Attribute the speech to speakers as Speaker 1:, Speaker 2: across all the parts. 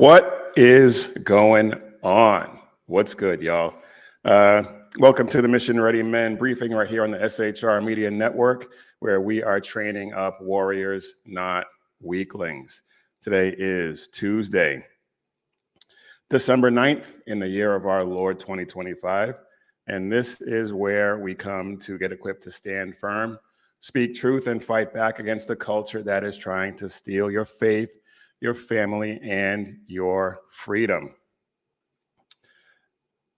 Speaker 1: What is going on? What's good, y'all? Welcome to the Mission Ready Men briefing right here on the SHR Media Network, where we are training up warriors, not weaklings. Today is Tuesday, December 9th in the year of our Lord 2025. And this is where we come to get equipped to stand firm, speak truth, and fight back against the culture that is trying to steal your faith, your family, and your freedom.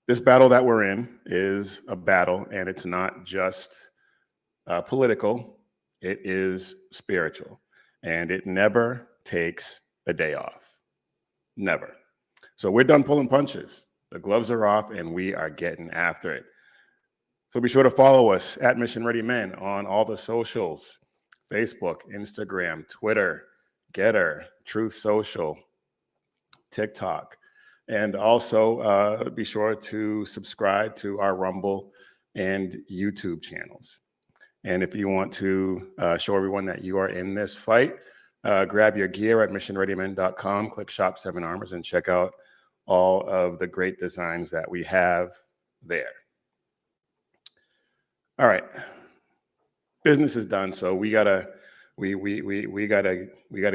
Speaker 1: This battle that we're in is a battle, and it's not just political, it is spiritual, and it never takes a day off. Never. So we're done pulling punches. The gloves are off, and we are getting after it. So be sure to follow us at Mission Ready Men on all the socials: Facebook, Instagram, Twitter, Getter, Truth Social, TikTok. And also be sure to subscribe to our Rumble and YouTube channels. And if you want to show everyone that you are in this fight, grab your gear at missionreadymen.com, click Shop 7 Armors, and check out all of the great designs that we have there. All right, business is done, so we gotta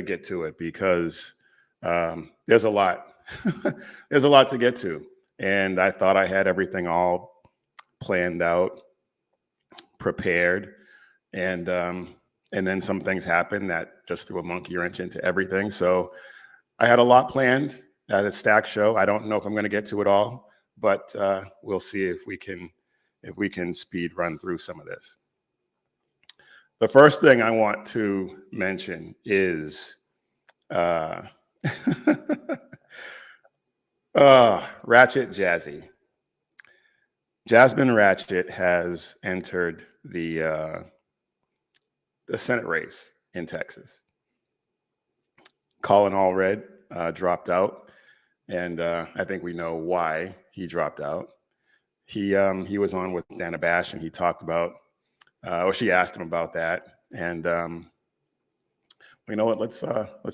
Speaker 1: get to it, because there's a lot. There's a lot to get to, and I thought I had everything all planned out, prepared, and then some things happened that just threw a monkey wrench into everything. So I had a lot planned. I had a stacked show. I don't know if I'm going to get to it all, but we'll see if we can speed run through some of this. The first thing I want to mention is Ratchet Jazzy. Jasmine Ratchet has entered the Senate race in Texas. Colin Allred dropped out, and I think we know why he dropped out. He was on with Dana Bash, and he talked about, or she asked him about that, and you know what? Let's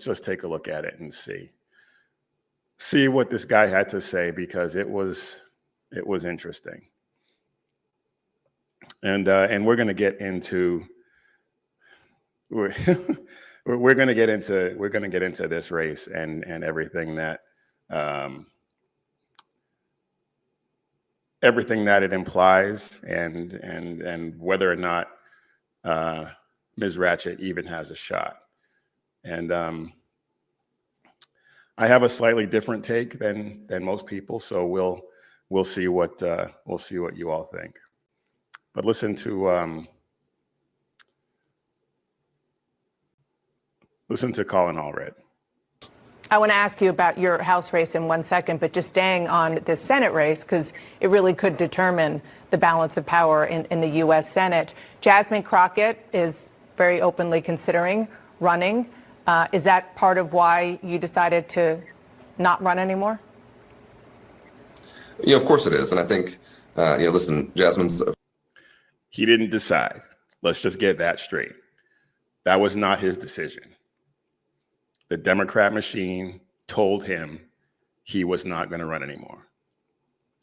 Speaker 1: just take a look at it and see what this guy had to say, because it was interesting. And we're going to get into we're going to get into this race and everything that it implies, and whether or not Ms. Ratchet even has a shot. And I have a slightly different take than most people, so we'll see what you all think. But listen to Colin Allred.
Speaker 2: I want to ask you about your House race in 1 second, but just staying on the Senate race, because it really could determine the balance of power in the U.S. Senate. Jasmine Crockett is very openly considering running. Is that part of why you decided to not run anymore?
Speaker 3: Yeah, of course it is. And I think, listen, Jasmine's...
Speaker 1: He didn't decide. Let's just get that straight. That was not his decision. The Democrat machine told him he was not going to run anymore.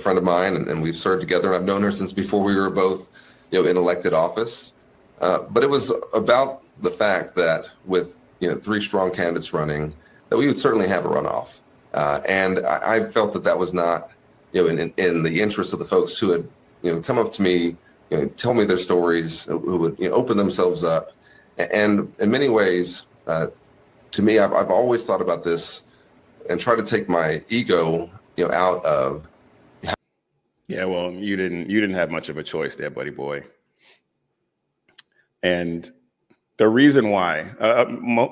Speaker 3: A friend of mine, and we've served together, and I've known her since before we were both, in elected office. But it was about the fact that with 3 strong candidates running, that we would certainly have a runoff. And I felt that was not, in the interest of the folks who had, come up to me, tell me their stories, who would, open themselves up. And in many ways, to me, I've always thought about this and try to take my ego, out of.
Speaker 1: Yeah, well, you didn't have much of a choice there, buddy boy. And the reason why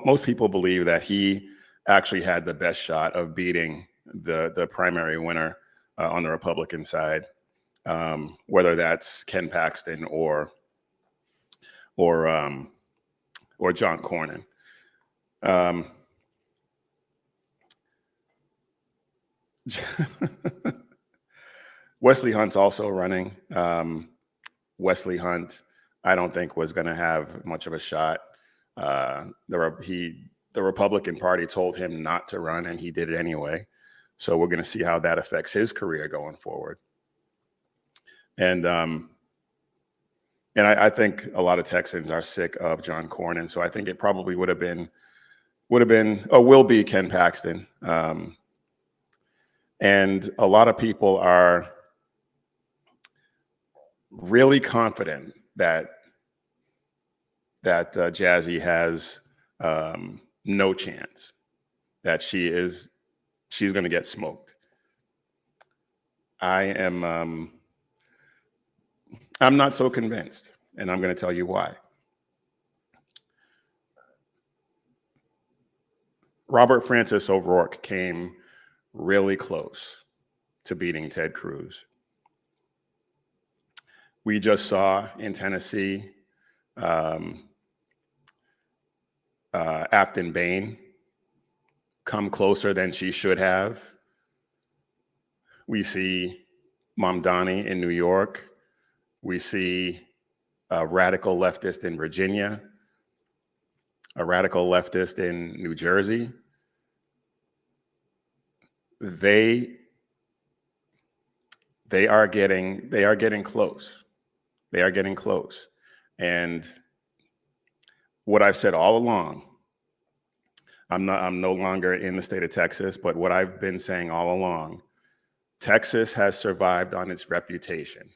Speaker 1: most people believe that he actually had the best shot of beating the primary winner on the Republican side, whether that's Ken Paxton or John Cornyn. Wesley Hunt's also running. Wesley Hunt, I don't think, was going to have much of a shot. The Republican Party told him not to run, and he did it anyway. So we're going to see how that affects his career going forward. And I think a lot of Texans are sick of John Cornyn. So I think it probably would have been, or will be, Ken Paxton. And a lot of people are really confident that Jazzy has no chance, that she's going to get smoked. I'm not so convinced, and I'm going to tell you why. Robert Francis O'Rourke came really close to beating Ted Cruz. We just saw in Tennessee, Afton Bain come closer than she should have. We see Mamdani in New York. We see a radical leftist in Virginia, a radical leftist in New Jersey. They are getting close. They are getting close. And what I've said all along, I'm no longer in the state of Texas, but what I've been saying all along, Texas has survived on its reputation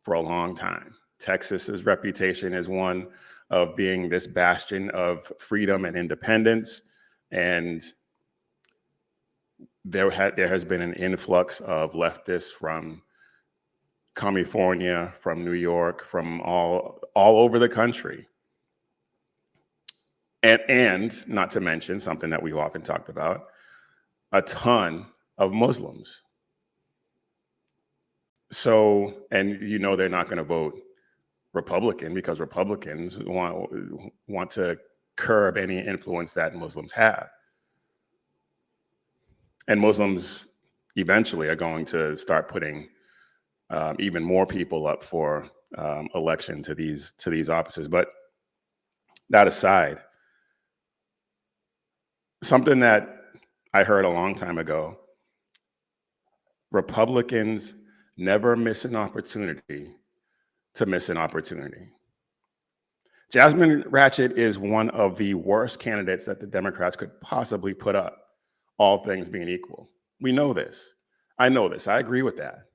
Speaker 1: for a long time. Texas's reputation is one of being this bastion of freedom and independence, and there has been an influx of leftists from California, from New York, from all over the country. And not to mention something that we've often talked about, a ton of Muslims. So, and you know they're not going to vote Republican because Republicans want to curb any influence that Muslims have. And Muslims eventually are going to start putting even more people up for election to these offices. But that aside, something that I heard a long time ago, Republicans never miss an opportunity to miss an opportunity. Jasmine Ratchet is one of the worst candidates that the Democrats could possibly put up, all things being equal. We know this. I know this. I agree with that.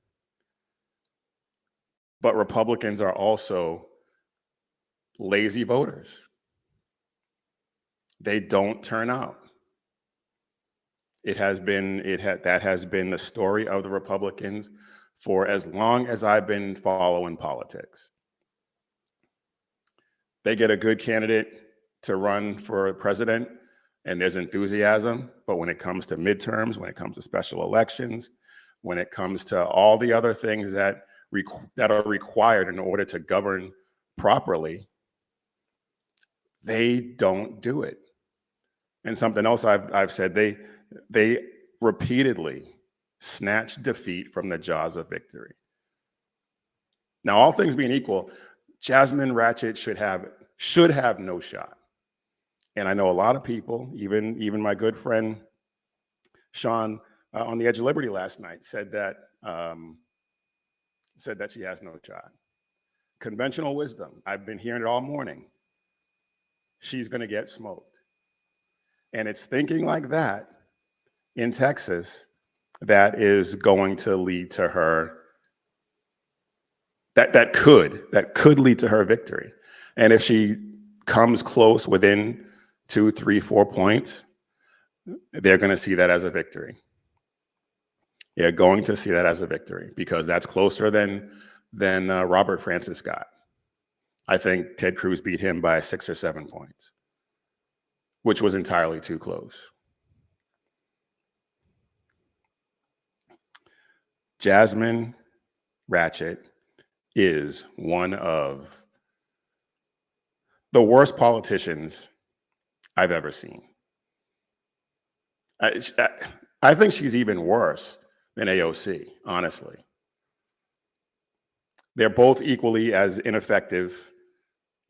Speaker 1: But Republicans are also lazy voters. They don't turn out. That has been the story of the Republicans for as long as I've been following politics. They get a good candidate to run for president and there's enthusiasm, but when it comes to midterms, when it comes to special elections, when it comes to all the other things that are required in order to govern properly, they don't do it. And something else I've said, they repeatedly snatch defeat from the jaws of victory. Now, all things being equal, Jasmine Ratchet should have no shot. And I know a lot of people, even my good friend Sean on the Edge of Liberty last night said that she has no shot. Conventional wisdom, I've been hearing it all morning. She's going to get smoked. And it's thinking like that in Texas that is going to lead to her, that could lead to her victory. And if she comes close within 2, 3, 4 points, they're going to see that as a victory. They're going to see that as a victory because that's closer than Robert Francis got. I think Ted Cruz beat him by 6 or 7 points, which was entirely too close. Jasmine Ratchet is one of the worst politicians I've ever seen. I think she's even worse than AOC, honestly. They're both equally as ineffective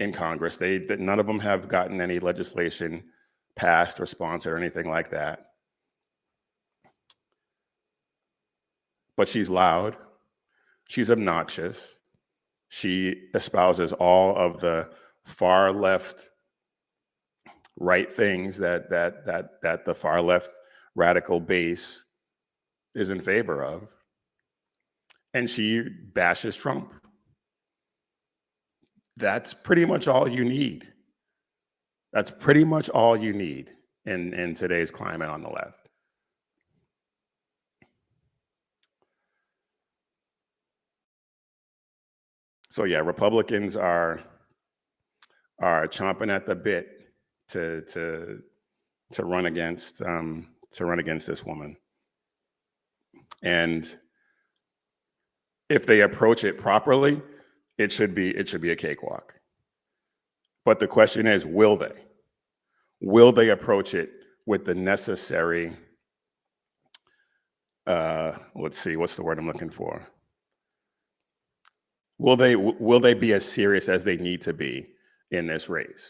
Speaker 1: in Congress. None of them have gotten any legislation passed or sponsored or anything like that. but she's loud, she's obnoxious, she espouses all of the far left right things that the far left radical base is in favor of, and she bashes Trump. That's pretty much all you need. That's pretty much all you need in today's climate on the left. So yeah, Republicans are chomping at the bit to run against this woman. And if they approach it properly, it should be a cakewalk. But the question is, will they? Will they approach it with the necessary, let's see, what's the word I'm looking for? Will they be as serious as they need to be in this race?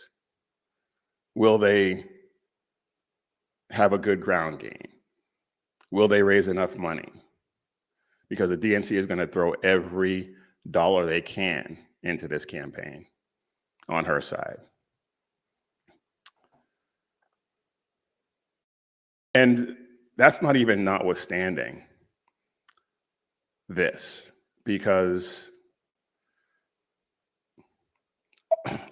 Speaker 1: Will they have a good ground game? Will they raise enough money? Because the DNC is going to throw every dollar they can into this campaign on her side. And that's not even notwithstanding this, because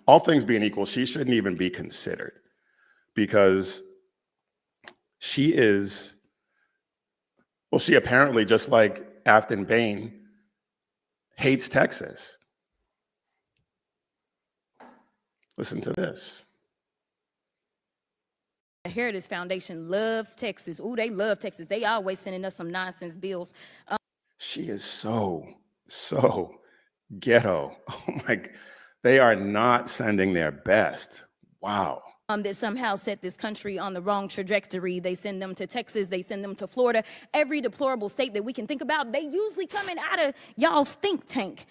Speaker 1: all things being equal, she shouldn't even be considered, because she apparently, just like Afton Bain, hates Texas. Listen to this.
Speaker 4: The Heritage Foundation loves Texas. Ooh, they love Texas. They always sending us some nonsense bills.
Speaker 1: She is so ghetto. Oh my, they are not sending their best. Wow.
Speaker 4: That somehow set this country on the wrong trajectory. They send them to Texas. They send them to Florida. Every deplorable state that we can think about, they usually coming out of y'all's think tank.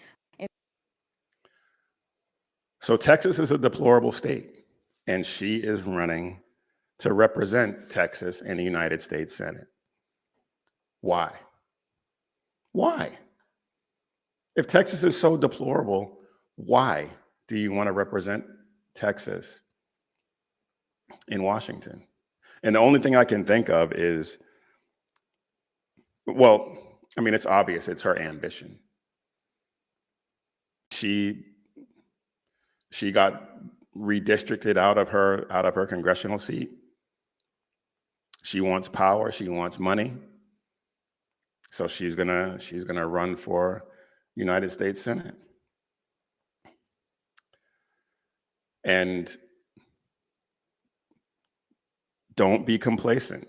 Speaker 1: So Texas is a deplorable state, and she is running to represent Texas in the United States Senate. Why? Why? If Texas is so deplorable, why do you want to represent Texas in Washington? And the only thing I can think of is, well, I mean, it's obvious, it's her ambition. She got redistricted out of her congressional seat. She wants power, she wants money. So she's gonna run for United States Senate. And don't be complacent.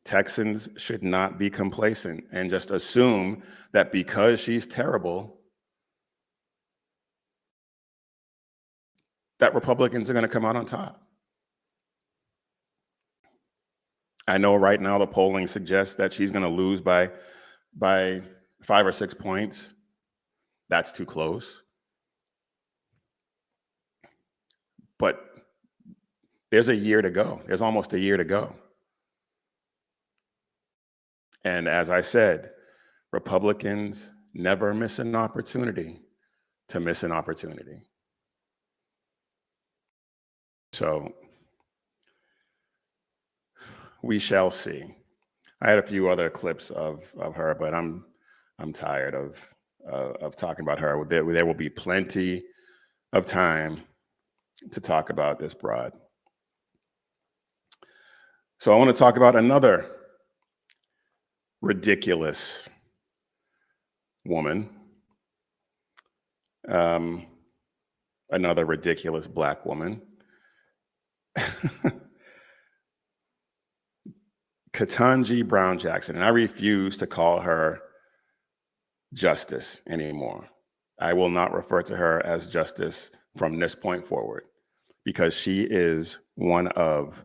Speaker 1: Texans should not be complacent and just assume that because she's terrible, that Republicans are going to come out on top. I know right now the polling suggests that she's going to lose by 5 or 6 points. That's too close. But there's a year to go. There's almost a year to go. And as I said, Republicans never miss an opportunity to miss an opportunity. So we shall see. I had a few other clips of her, but I'm tired of talking about her. There will be plenty of time to talk about this broad. So I want to talk about another ridiculous woman, another ridiculous Black woman. Ketanji Brown Jackson, and I refuse to call her Justice anymore. I will not refer to her as Justice from this point forward, because she is one of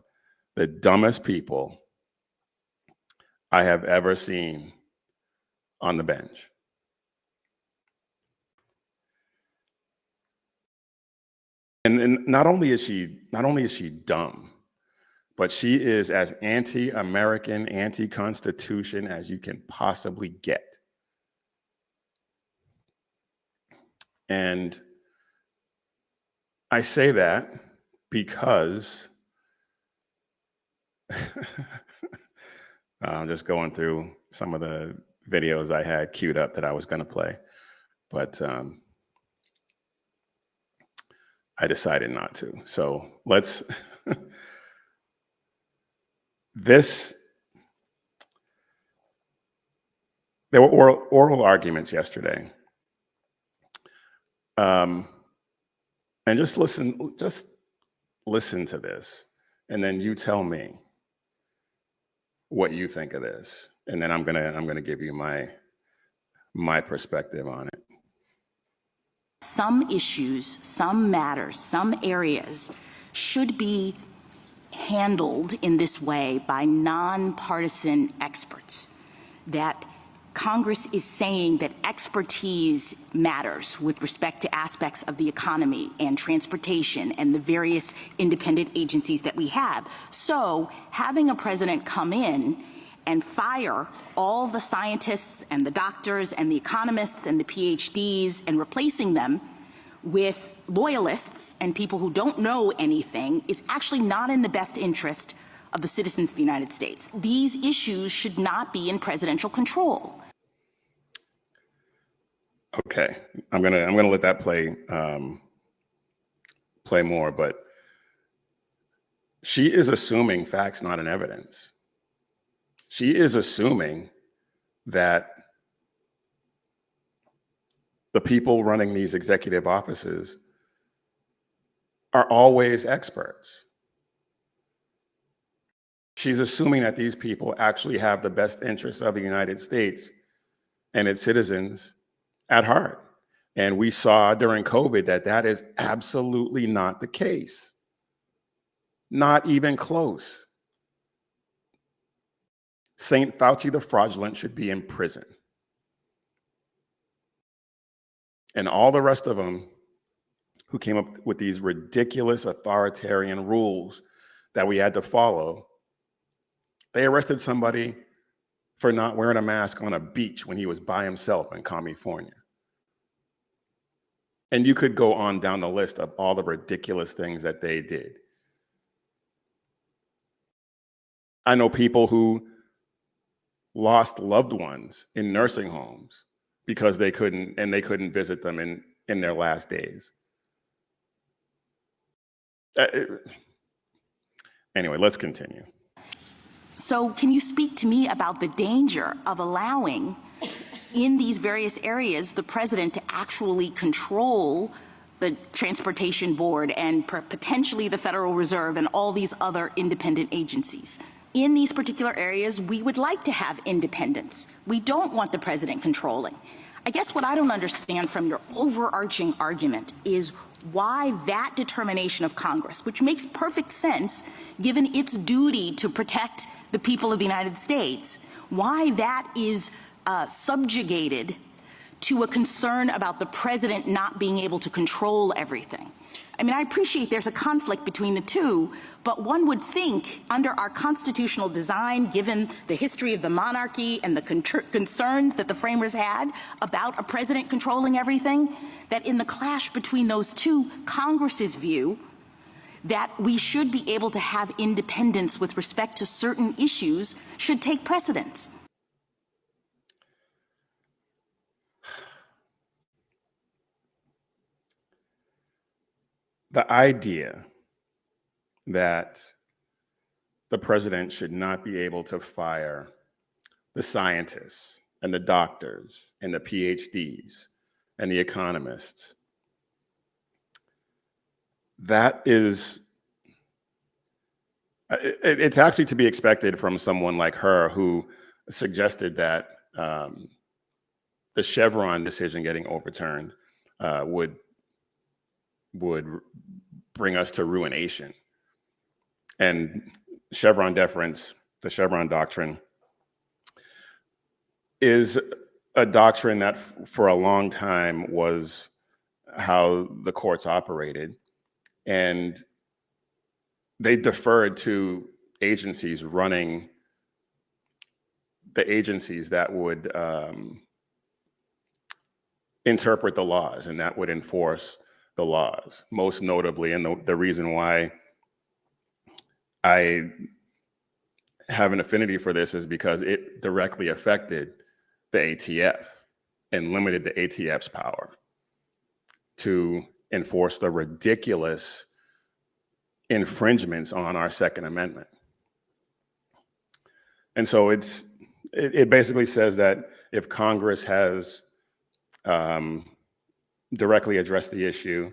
Speaker 1: the dumbest people I have ever seen on the bench. And not only is she dumb, but she is as anti-American, anti-Constitution as you can possibly get. And I say that because I'm just going through some of the videos I had queued up that I was going to play, but I decided not to. So let's, there were oral arguments yesterday. And just listen to this, and then you tell me what you think of this, and then I'm gonna give you my perspective on it.
Speaker 5: Some issues, some matters, some areas should be handled in this way by nonpartisan experts. That Congress is saying that expertise matters with respect to aspects of the economy and transportation and the various independent agencies that we have. So having a president come in and fire all the scientists and the doctors and the economists and the PhDs and replacing them with loyalists and people who don't know anything is actually not in the best interest of the citizens of the United States. These issues should not be in presidential control.
Speaker 1: Okay, I'm gonna let that play more, but she is assuming facts, not an evidence. She is assuming that the people running these executive offices are always experts. She's assuming that these people actually have the best interests of the United States and its citizens at heart. And we saw during COVID that that is absolutely not the case. Not even close. St. Fauci the fraudulent should be in prison. And all the rest of them who came up with these ridiculous authoritarian rules that we had to follow, they arrested somebody for not wearing a mask on a beach when he was by himself in California. And you could go on down the list of all the ridiculous things that they did. I know people who lost loved ones in nursing homes because they couldn't visit them in their last days. Anyway, let's continue.
Speaker 5: So can you speak to me about the danger of allowing in these various areas the president to actually control the Transportation Board and potentially the Federal Reserve and all these other independent agencies? In these particular areas, we would like to have independence. We don't want the president controlling. I guess what I don't understand from your overarching argument is why that determination of Congress, which makes perfect sense given its duty to protect the people of the United States, why that is subjugated to a concern about the president not being able to control everything. I mean, I appreciate there's a conflict between the two, but one would think under our constitutional design, given the history of the monarchy and the concerns that the framers had about a president controlling everything, that in the clash between those two, Congress's view that we should be able to have independence with respect to certain issues should take precedence.
Speaker 1: The idea that the president should not be able to fire the scientists and the doctors and the PhDs and the economists, that is, it's actually to be expected from someone like her who suggested that the Chevron decision getting overturned would bring us to ruination. And Chevron deference, the Chevron doctrine, is a doctrine that for a long time was how the courts operated. And they deferred to agencies running the agencies that would interpret the laws and that would enforce the laws. Most notably, and the reason why I have an affinity for this is because it directly affected the ATF and limited the ATF's power to enforce the ridiculous infringements on our Second Amendment. And so it basically says that if Congress has directly addressed the issue,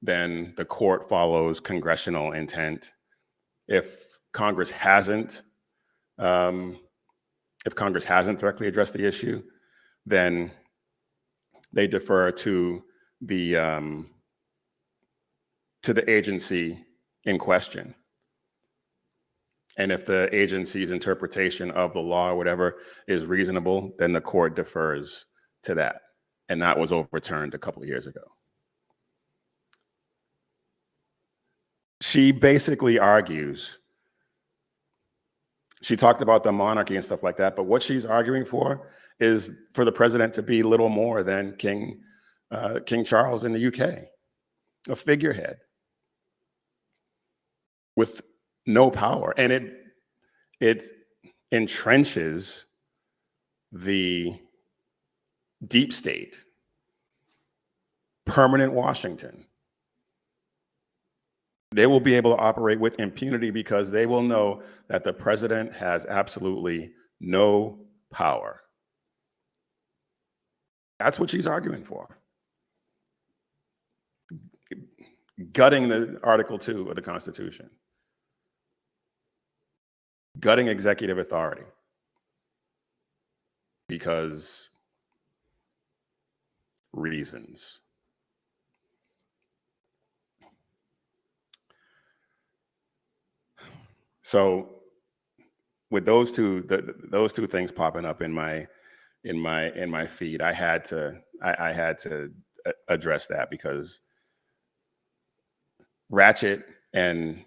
Speaker 1: then the court follows congressional intent. If Congress hasn't directly addressed the issue, then they defer to the agency in question. And if the agency's interpretation of the law or whatever is reasonable, then the court defers to that. And that was overturned a couple of years ago. She basically argues, she talked about the monarchy and stuff like that, but what she's arguing for is for the president to be little more than King Charles in the UK, a figurehead with no power. And it entrenches the deep state, permanent Washington. They will be able to operate with impunity because they will know that the president has absolutely no power. That's what she's arguing for. Gutting the Article 2 of the Constitution. Gutting executive authority. Because reasons. So with those two things popping up in my feed, I had to address that because Ratchet and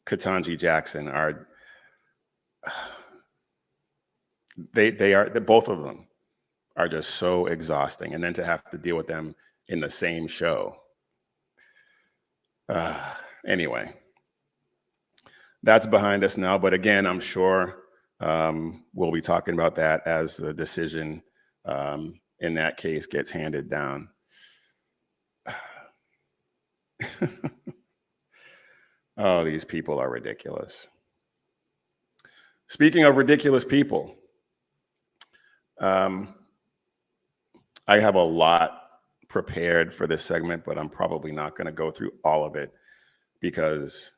Speaker 1: Ketanji Jackson are both of them are just so exhausting, and then to have to deal with them in the same show. Anyway. That's behind us now, but again, I'm sure we'll be talking about that as the decision in that case gets handed down. Oh, these people are ridiculous. Speaking of ridiculous people, I have a lot prepared for this segment, but I'm probably not going to go through all of it because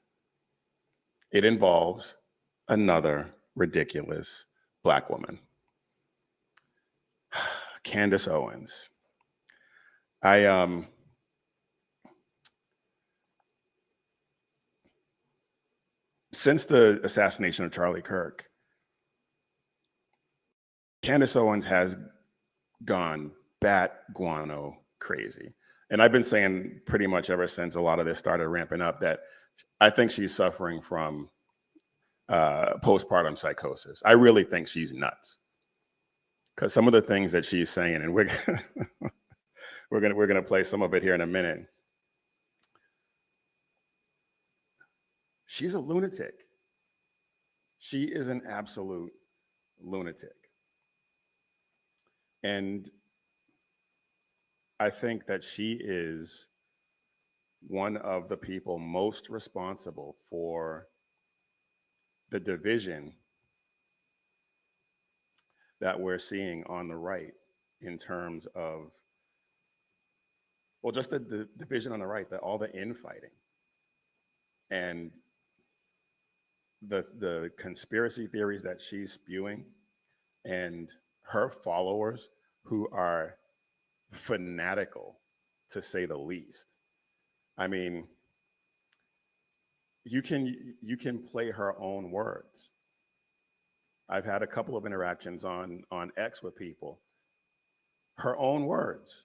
Speaker 1: it involves another ridiculous Black woman, Candace Owens. Since the assassination of Charlie Kirk, Candace Owens has gone bat guano crazy. And I've been saying pretty much ever since a lot of this started ramping up that I think she's suffering from postpartum psychosis. I really think she's nuts because some of the things that she's saying, and we're gonna play some of it here in a minute. She's a lunatic. She is an absolute lunatic. And I think that she is one of the people most responsible for the division that we're seeing on the right in terms of, well, just the division on the right, all the infighting and the conspiracy theories that she's spewing and her followers who are fanatical, to say the least. I mean, you can play her own words. I've had a couple of interactions on X with people. Her own words.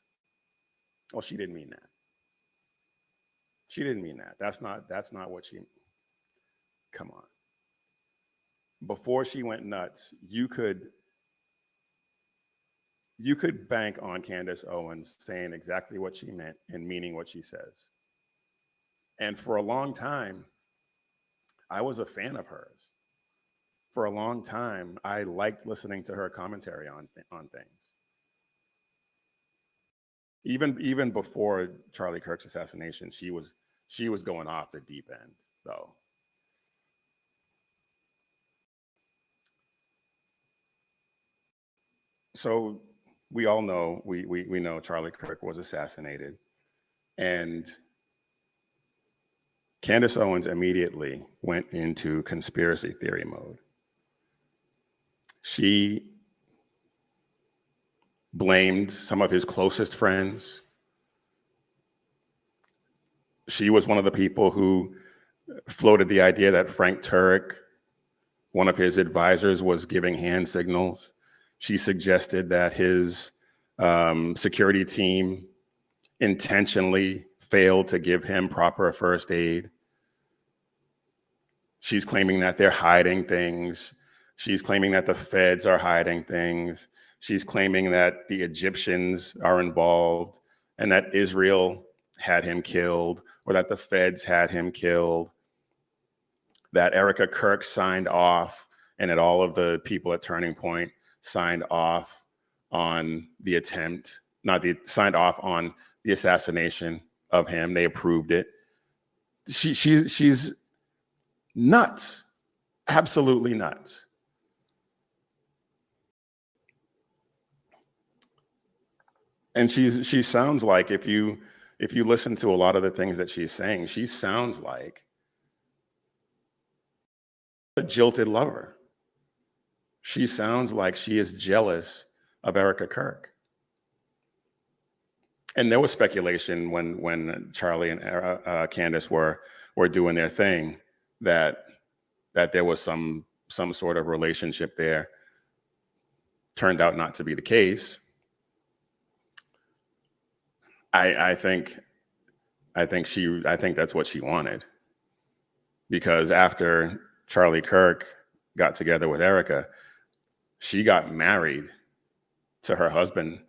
Speaker 1: Oh, she didn't mean that. She didn't mean that. That's not what she. Come on. before she went nuts, you could bank on Candace Owens saying exactly what she meant and meaning what she says. And for a long time, I was a fan of hers. For a long time, I liked listening to her commentary on things. Even before Charlie Kirk's assassination, she was going off the deep end, though. So we all know, we know Charlie Kirk was assassinated, and Candace Owens immediately went into conspiracy theory mode. She blamed some of his closest friends. She was one of the people who floated the idea that Frank Turek, one of his advisors, was giving hand signals. She suggested that his security team intentionally failed to give him proper first aid. She's claiming that they're hiding things. She's claiming that the feds are hiding things. She's claiming that the Egyptians are involved and that Israel had him killed, or that the feds had him killed, that Erica Kirk signed off, and that all of the people at Turning Point signed off on the attempt, signed off on the assassination of him. They approved it. She's nuts, absolutely nuts. And she sounds like, if you listen to a lot of the things that she's saying, she sounds like a jilted lover. She sounds like she is jealous of Erica Kirk. And there was speculation when Charlie and Candace were doing their thing that there was some sort of relationship there. Turned out not to be the case. I think that's what she wanted, because after Charlie Kirk got together with Erica, she got married to her husband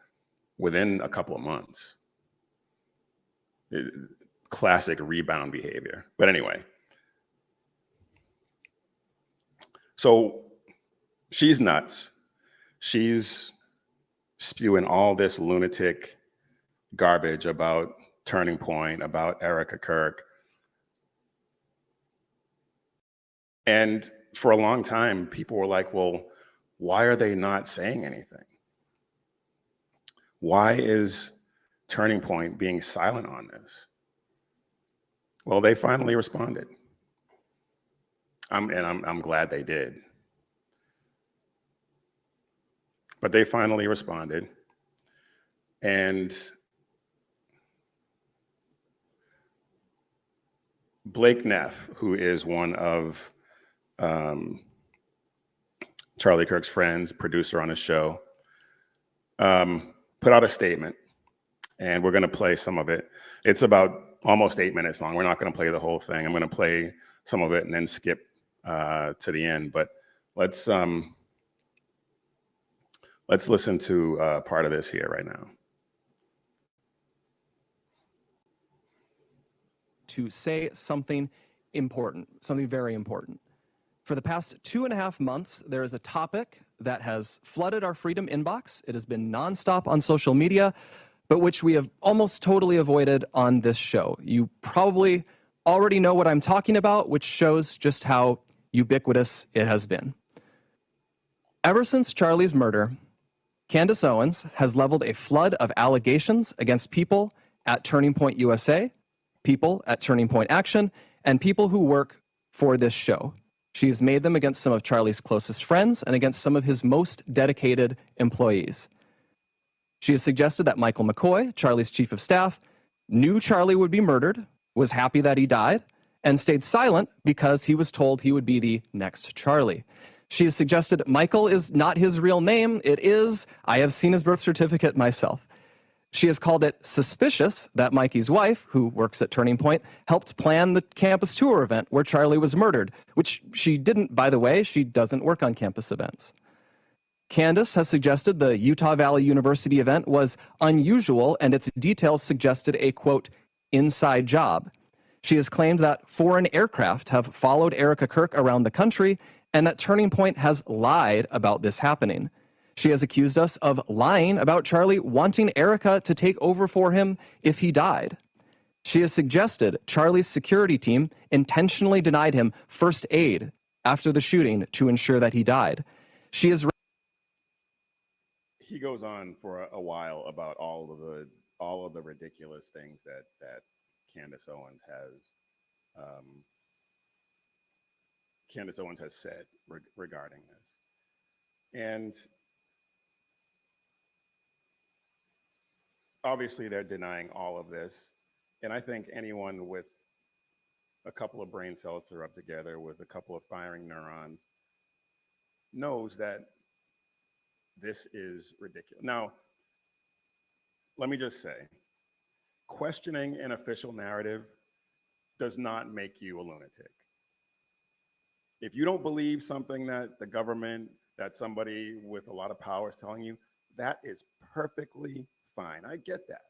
Speaker 1: within a couple of months. Classic rebound behavior. But anyway, so she's nuts. She's spewing all this lunatic garbage about Turning Point, about Erica Kirk. And for a long time, people were like, well, why are they not saying anything? Why is Turning Point being silent on this? Well, they finally responded. I'm glad they did. But they finally responded. And Blake Neff, who is one of Charlie Kirk's friends, producer on his show, put out a statement, and we're going to play some of it. It's about almost 8 minutes long. We're not going to play the whole thing. I'm going to play some of it and then skip to the end. But let's listen to part of this here right now.
Speaker 6: To say something important, something very important. For the past 2.5 months, there is a topic that has flooded our Freedom inbox. It has been nonstop on social media, but which we have almost totally avoided on this show. You probably already know what I'm talking about, which shows just how ubiquitous it has been. Ever since Charlie's murder, Candace Owens has leveled a flood of allegations against people at Turning Point USA, people at Turning Point Action, and people who work for this show. She has made them against some of Charlie's closest friends and against some of his most dedicated employees. She has suggested that Michael McCoy, Charlie's chief of staff, knew Charlie would be murdered, was happy that he died, and stayed silent because he was told he would be the next Charlie. She has suggested Michael is not his real name. It is. I have seen his birth certificate myself. She has called it suspicious that Mikey's wife, who works at Turning Point, helped plan the campus tour event where Charlie was murdered, which she didn't, by the way. She doesn't work on campus events. Candace has suggested the Utah Valley University event was unusual and its details suggested a, quote, inside job. She has claimed that foreign aircraft have followed Erica Kirk around the country and that Turning Point has lied about this happening. She has accused us of lying about Charlie wanting Erica to take over for him if he died. She has suggested Charlie's security team intentionally denied him first aid after the shooting to ensure that he died. He
Speaker 1: goes on for a while about all of the ridiculous things that Candace Owens has said regarding this. And obviously they're denying all of this. And I think anyone with a couple of brain cells to rub together with a couple of firing neurons knows that this is ridiculous. Now, let me just say, questioning an official narrative does not make you a lunatic. If you don't believe something that the government, that somebody with a lot of power is telling you, that is perfectly fine. I get that.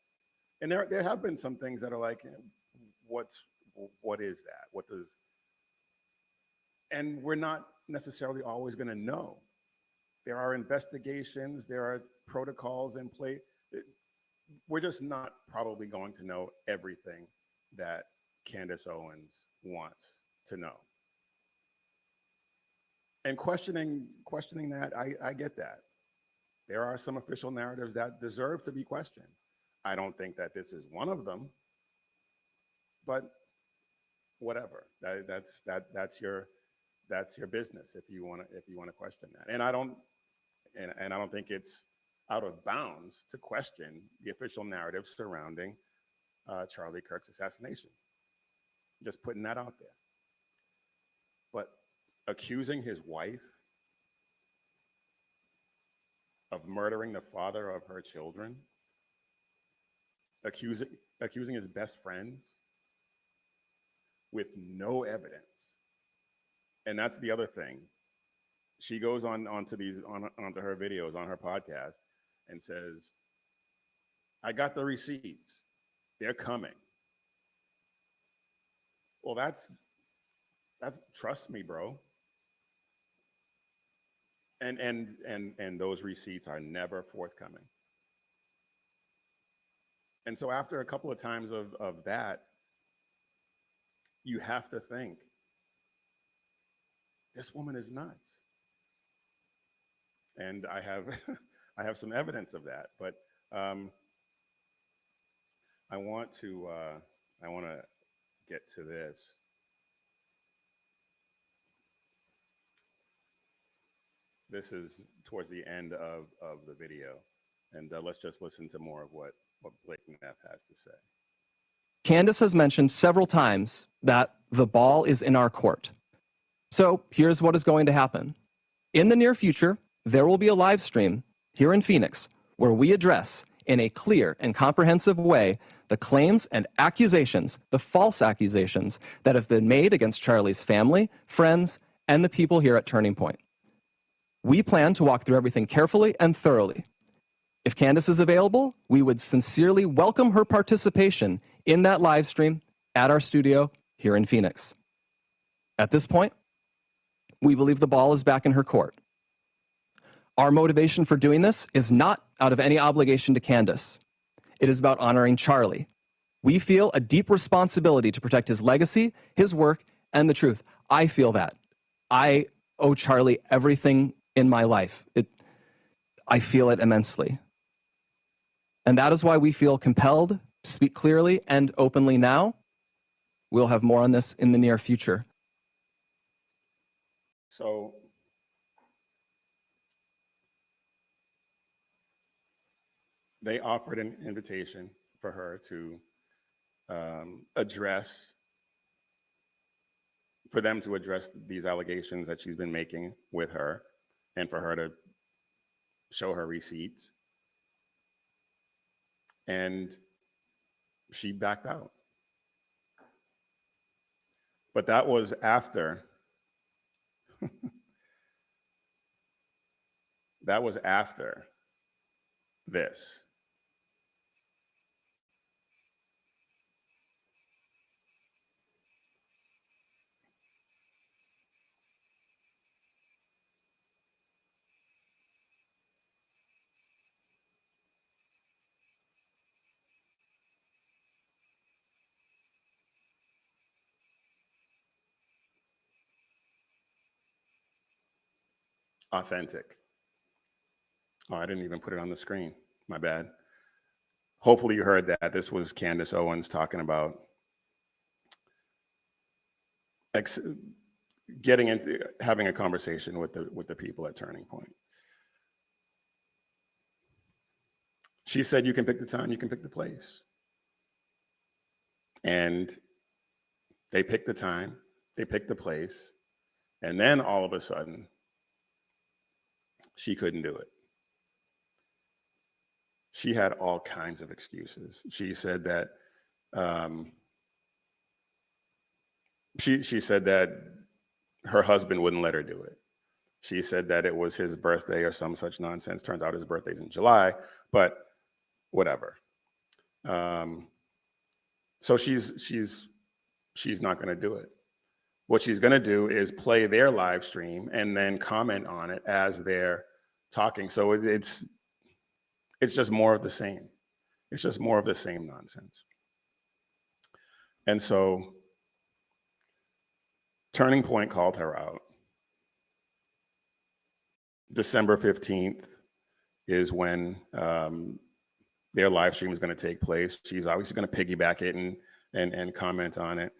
Speaker 1: And there have been some things that are like, what is that? What does, and we're not necessarily always going to know. There are investigations, there are protocols in place. We're just not probably going to know everything that Candace Owens wants to know. And questioning that, I get that. There are some official narratives that deserve to be questioned. I don't think that this is one of them, but whatever. That's your business if you want to question that. And I don't think it's out of bounds to question the official narrative surrounding Charlie Kirk's assassination. Just putting that out there. But accusing his wife of murdering the father of her children, accusing his best friends with no evidence. And that's the other thing. She goes onto her videos on her podcast and says, I got the receipts. They're coming. Well, that's trust me, bro. And those receipts are never forthcoming. And so after a couple of times of that, you have to think, this woman is nuts. And I have some evidence of that, but I want to get to this. This is towards the end of the video, and let's just listen to more of what Blake Neff has to say.
Speaker 6: Candace has mentioned several times that the ball is in our court. So here's what is going to happen. In the near future, there will be a live stream here in Phoenix where we address in a clear and comprehensive way the claims and accusations, the false accusations that have been made against Charlie's family, friends, and the people here at Turning Point. We plan to walk through everything carefully and thoroughly. If Candace is available, we would sincerely welcome her participation in that live stream at our studio here in Phoenix. At this point, we believe the ball is back in her court. Our motivation for doing this is not out of any obligation to Candace. It is about honoring Charlie. We feel a deep responsibility to protect his legacy, his work, and the truth. I feel that. I owe Charlie everything in my life. I feel it immensely. And that is why we feel compelled to speak clearly and openly now. We'll have more on this in the near future.
Speaker 1: So they offered an invitation for her to for them to address these allegations that she's been making with her, and for her to show her receipts. and she backed out. But that was after that was after this. Authentic. Oh, I didn't even put it on the screen. My bad. Hopefully you heard that. This was Candace Owens talking about getting into having a conversation with the people at Turning Point. She said, you can pick the time, you can pick the place. And they picked the time, they picked the place, and then all of a sudden, she couldn't do it. She had all kinds of excuses. She said that she said that her husband wouldn't let her do it. She said that it was his birthday or some such nonsense. Turns out his birthday's in July, but whatever. So she's not going to do it. What she's going to do is play their live stream and then comment on it as they're talking. So it's just more of the same. It's just more of the same nonsense. And so Turning Point called her out. December 15th is when their live stream is going to take place. She's obviously going to piggyback it and comment on it.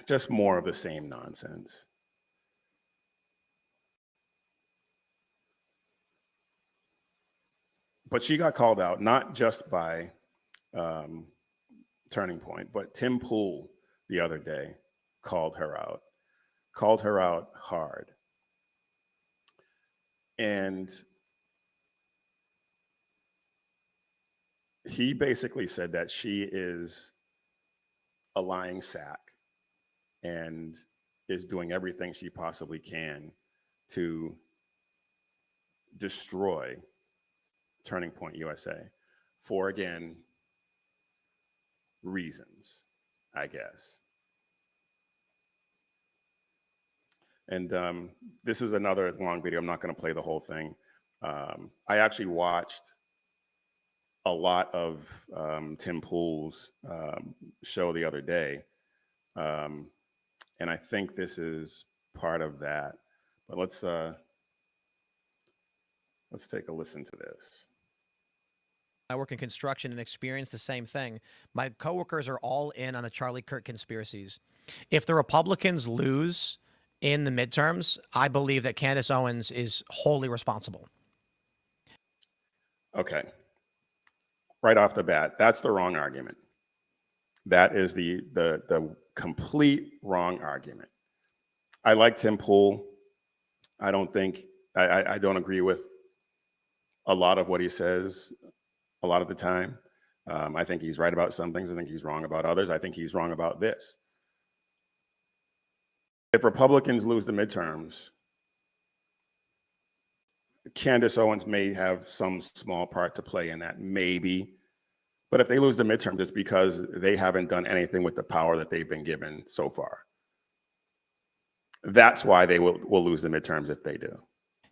Speaker 1: Just more of the same nonsense. But she got called out, not just by Turning Point, but Tim Pool the other day called her out hard. And he basically said that she is a lying sack and is doing everything she possibly can to destroy Turning Point USA for, again, reasons, I guess. And this is another long video. I'm not going to play the whole thing. I actually watched a lot of Tim Pool's show the other day. And I think this is part of that. But let's take a listen to this.
Speaker 7: I work in construction and experience the same thing. My coworkers are all in on the Charlie Kirk conspiracies. If the Republicans lose in the midterms, I believe that Candace Owens is wholly responsible.
Speaker 1: Okay. Right off the bat, that's the wrong argument. That is the complete wrong argument. I like Tim Pool. I don't agree with a lot of what he says a lot of the time. I think he's right about some things. I think he's wrong about others. I think he's wrong about this. If Republicans lose the midterms, Candace Owens may have some small part to play in that, maybe. But if they lose the midterms, it's because they haven't done anything with the power that they've been given so far. That's why they will lose the midterms if they do.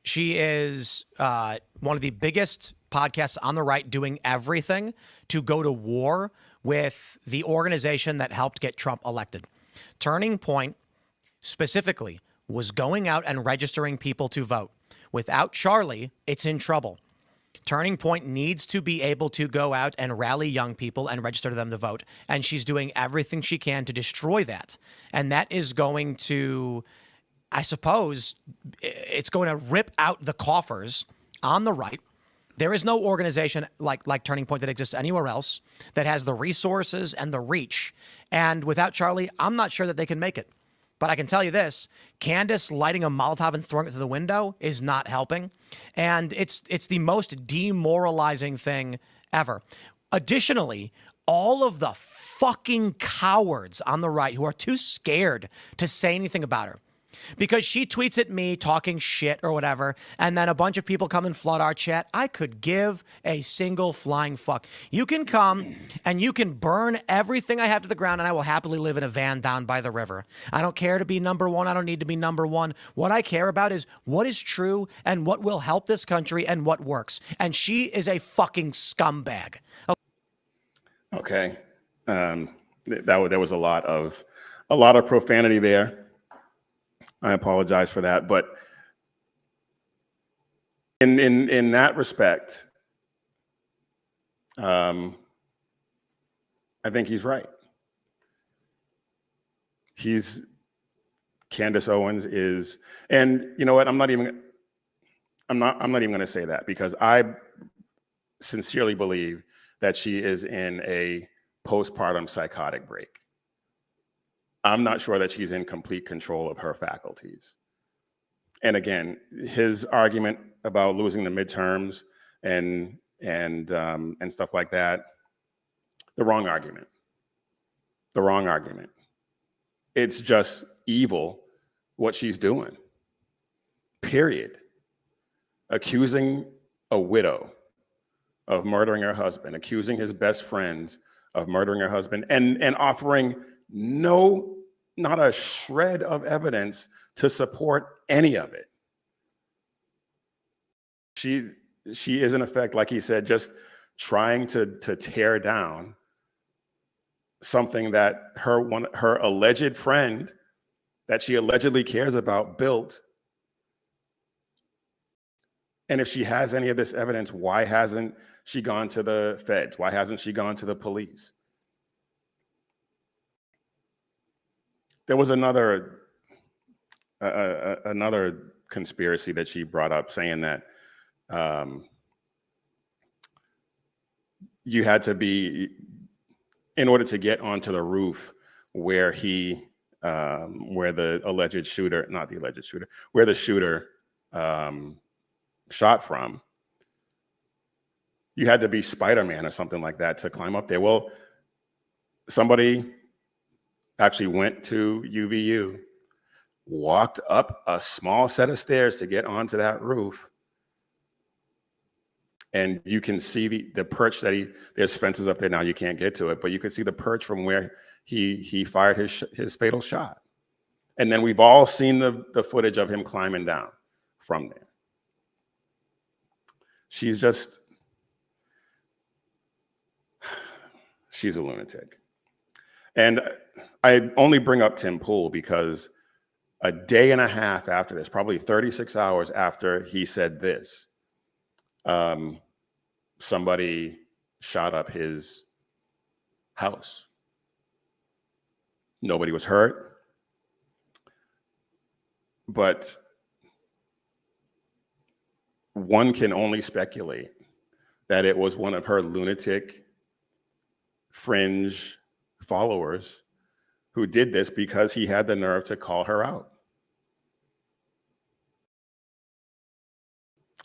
Speaker 7: She is one of the biggest podcasts on the right, doing everything to go to war with the organization that helped get Trump elected. Turning Point specifically was going out and registering people to vote. Without Charlie, it's in trouble. Turning Point needs to be able to go out and rally young people and register them to vote. And she's doing everything she can to destroy that. And that is going to, I suppose, it's going to rip out the coffers on the right. There is no organization like Turning Point that exists anywhere else that has the resources and the reach. And without Charlie, I'm not sure that they can make it. But I can tell you this, Candace lighting a Molotov and throwing it through the window is not helping. And it's the most demoralizing thing ever. Additionally, all of the fucking cowards on the right who are too scared to say anything about her, because she tweets at me talking shit or whatever, and then a bunch of people come and flood our chat. I could give a single flying fuck. You can come and you can burn everything I have to the ground, and I will happily live in a van down by the river. I don't care to be number one. I don't need to be number one. What I care about is what is true and what will help this country and what works. And she is a fucking scumbag.
Speaker 1: Okay. There was a lot of profanity there. I apologize for that, but in that respect, I think he's right. Candace Owens is, and you know what? I'm not even going to say that, because I sincerely believe that she is in a postpartum psychotic break. I'm not sure that she's in complete control of her faculties. And again, his argument about losing the midterms and stuff like that, the wrong argument. The wrong argument. It's just evil what she's doing. Period. Accusing a widow of murdering her husband, accusing his best friends of murdering her husband, and offering not a shred of evidence to support any of it. She is, in effect, like he said, just trying to tear down something that her alleged friend that she allegedly cares about built. And if she has any of this evidence, why hasn't she gone to the feds? Why hasn't she gone to the police? There was another conspiracy that she brought up, saying that you had to be, in order to get onto the roof where where the alleged shooter, not the alleged shooter, where the shooter shot from, you had to be Spider-Man or something like that to climb up there. Well, somebody actually went to UVU, walked up a small set of stairs to get onto that roof, and you can see the perch that there's fences up there now, you can't get to it, but you can see the perch from where he fired his fatal shot. And then we've all seen the footage of him climbing down from there. She's a lunatic. And I only bring up Tim Pool because a day and a half after this, probably 36 hours after he said this, somebody shot up his house. Nobody was hurt, but one can only speculate that it was one of her lunatic fringe followers who did this because he had the nerve to call her out.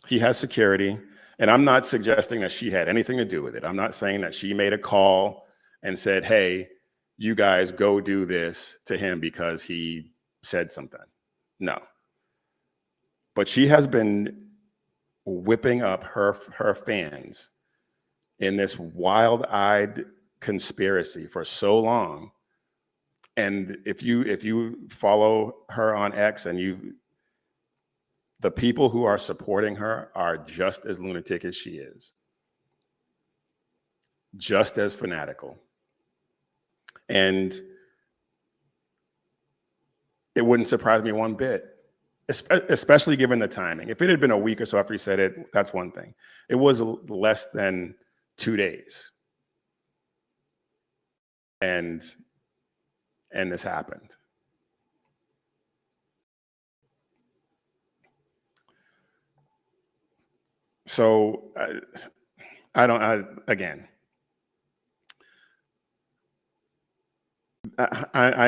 Speaker 1: He has security, and I'm not suggesting that she had anything to do with it. I'm not saying that she made a call and said, hey, you guys go do this to him because he said something. No. But she has been whipping up her fans in this wild-eyed conspiracy for so long. And if you follow her on X, and the people who are supporting her are just as lunatic as she is, just as fanatical. And it wouldn't surprise me one bit, especially given the timing. If it had been a week or so after he said it, that's one thing. It was less than 2 days. And this happened. So I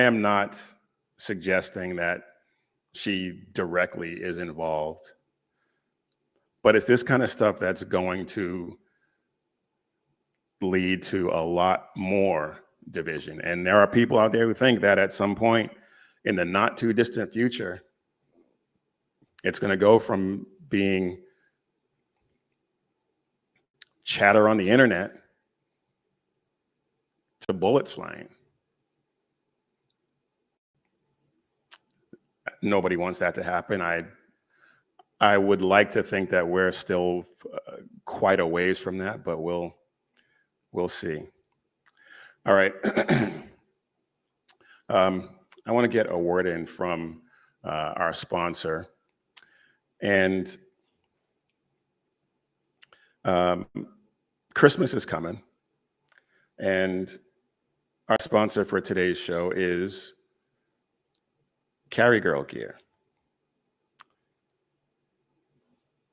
Speaker 1: am not suggesting that she directly is involved. But it's this kind of stuff that's going to lead to a lot more division. And there are people out there who think that at some point in the not too distant future, it's going to go from being chatter on the internet to bullets flying. Nobody wants that to happen. I would like to think that we're still quite a ways from that, but we'll see. All right. I want to get a word in from our sponsor. And Christmas is coming. And our sponsor for today's show is Carry Girl Gear.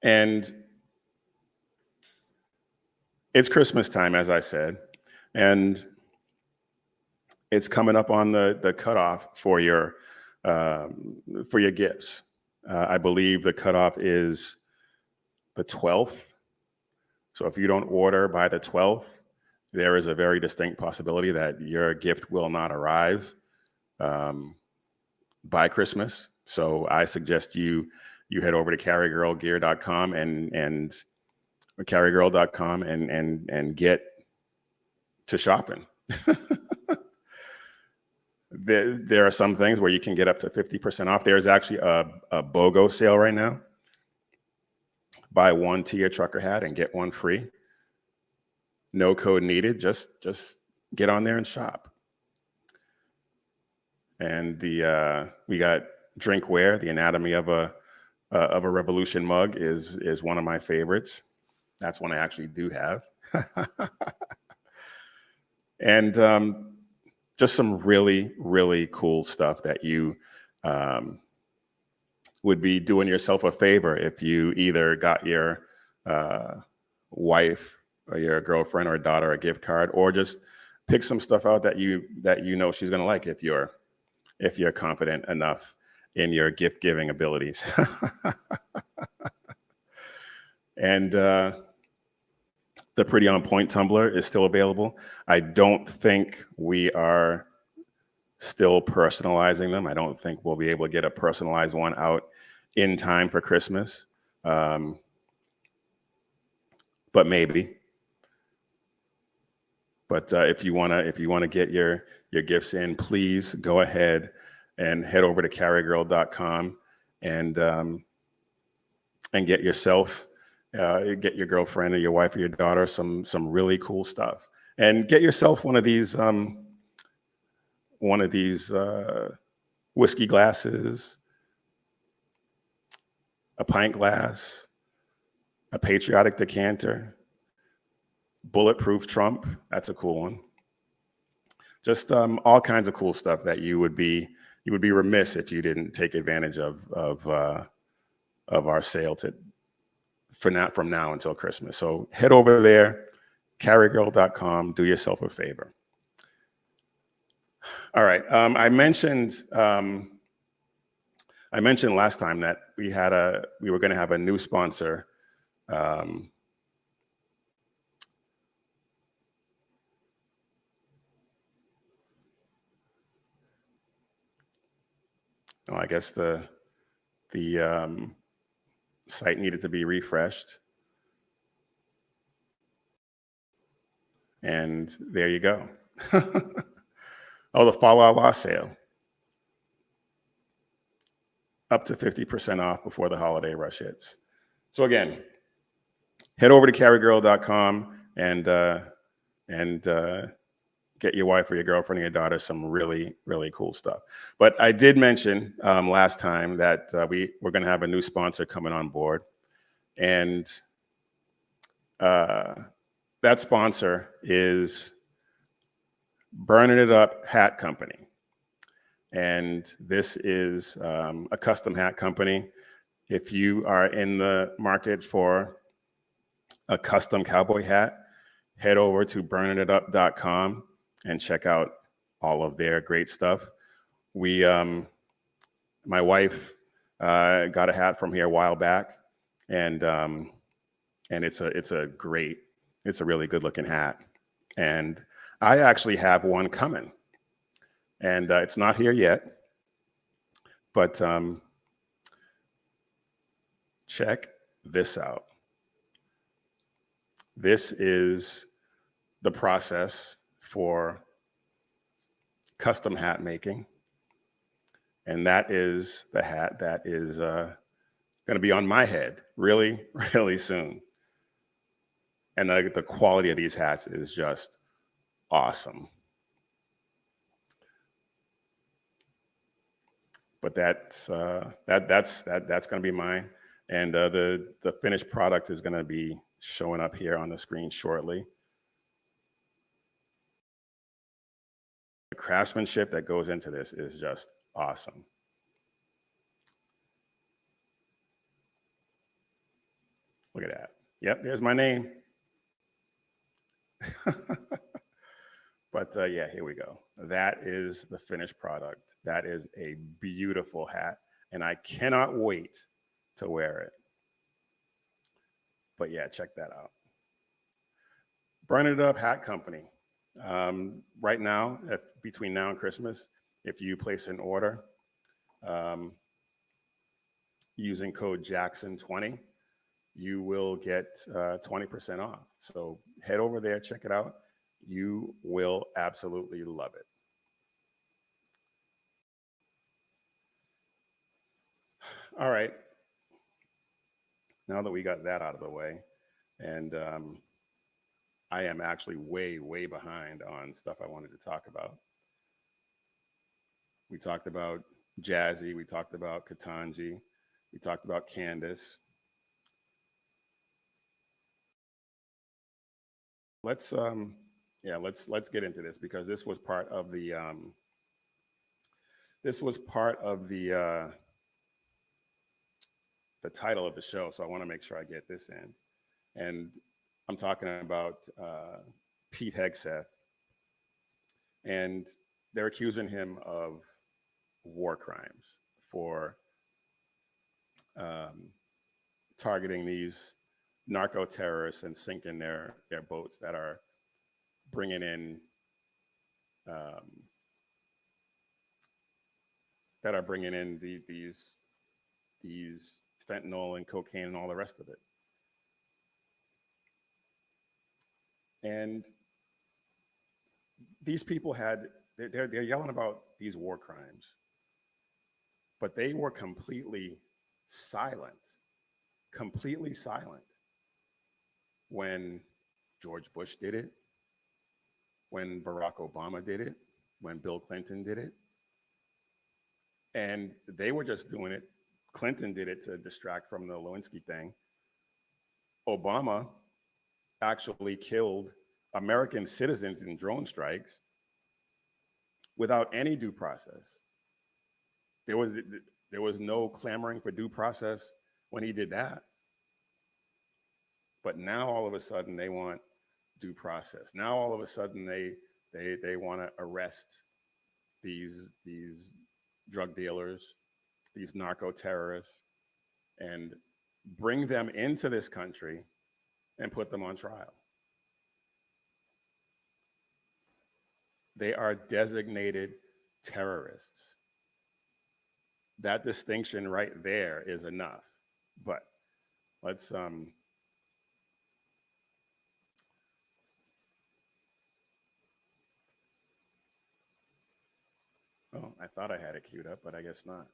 Speaker 1: And it's Christmas time, as I said, and it's coming up on the cutoff for your gifts. I believe the cutoff is the 12th. So if you don't order by the 12th, there is a very distinct possibility that your gift will not arrive by Christmas. So I suggest you head over to carrygirlgear.com and carrygirl.com and get to shopping. There are some things where you can get up to 50% off. There's actually a BOGO sale right now. Buy one Tia Trucker hat and get one free. No code needed. Just get on there and shop. And we got drinkware. The Anatomy of a Revolution mug is one of my favorites. That's one I actually do have. And just some really, really cool stuff that you would be doing yourself a favor if you either got your wife or your girlfriend or daughter a gift card, or just pick some stuff out that you know she's gonna like if you're confident enough in your gift giving abilities. And the Pretty On Point tumbler is still available. I don't think we are still personalizing them. I don't think we'll be able to get a personalized one out in time for Christmas. But maybe. But if you wanna get your gifts in, please go ahead and head over to carrygirl.com and get yourself, get your girlfriend or your wife or your daughter some really cool stuff, and get yourself one of these whiskey glasses, a pint glass, a patriotic decanter, bulletproof Trump. That's a cool one. Just all kinds of cool stuff that you would be remiss if you didn't take advantage of our sale from now until Christmas. So head over there, carrygirl.com. Do yourself a favor. All right. I mentioned last time that we were going to have a new sponsor. I guess the site needed to be refreshed. And there you go. Oh, the Fall Out Law sale. Up to 50% off before the holiday rush hits. So again, head over to carrygirl.com and get your wife or your girlfriend or your daughter some really, really cool stuff. But I did mention last time that we're going to have a new sponsor coming on board. And that sponsor is Burning It Up Hat Company. And this is a custom hat company. If you are in the market for a custom cowboy hat, head over to burningitup.com and check out all of their great stuff. We My wife got a hat from here a while back, and it's a really good looking hat. And I actually have one coming, and it's not here yet, but check this out. This is the process for custom hat making. And that is the hat that is going to be on my head really, really soon. And the quality of these hats is just awesome. But that's going to be mine. And the finished product is going to be showing up here on the screen shortly. The craftsmanship that goes into this is just awesome. Look at that. Yep, there's my name. But yeah, here we go. That is the finished product. That is a beautiful hat, and I cannot wait to wear it. But yeah, check that out. Burn It Up Hat Company. Right now, between now and Christmas, if you place an order using code Jackson20, you will get 20% off. So head over there, check it out. You will absolutely love it. All right. Now that we got that out of the way, and I am actually way, way behind on stuff I wanted to talk about. We talked about Jazzy, we talked about Ketanji, we talked about Candace. Let's get into this, because this was part of the title of the show, so I want to make sure I get this in. And I'm talking about Pete Hegseth, and they're accusing him of war crimes for targeting these narco terrorists and sinking their boats that are bringing in these fentanyl and cocaine and all the rest of it. And these people they're yelling about these war crimes, but they were completely silent when George Bush did it, when Barack Obama did it, when Bill Clinton did it. And they were just doing it. Clinton did it to distract from the Lewinsky thing. Obama actually killed American citizens in drone strikes without any due process. There was no clamoring for due process when he did that. But now all of a sudden they want due process. Now all of a sudden they want to arrest these drug dealers, these narco terrorists, and bring them into this country and put them on trial. They are designated terrorists. That distinction right there is enough. But let's oh, I thought I had it queued up, but I guess not.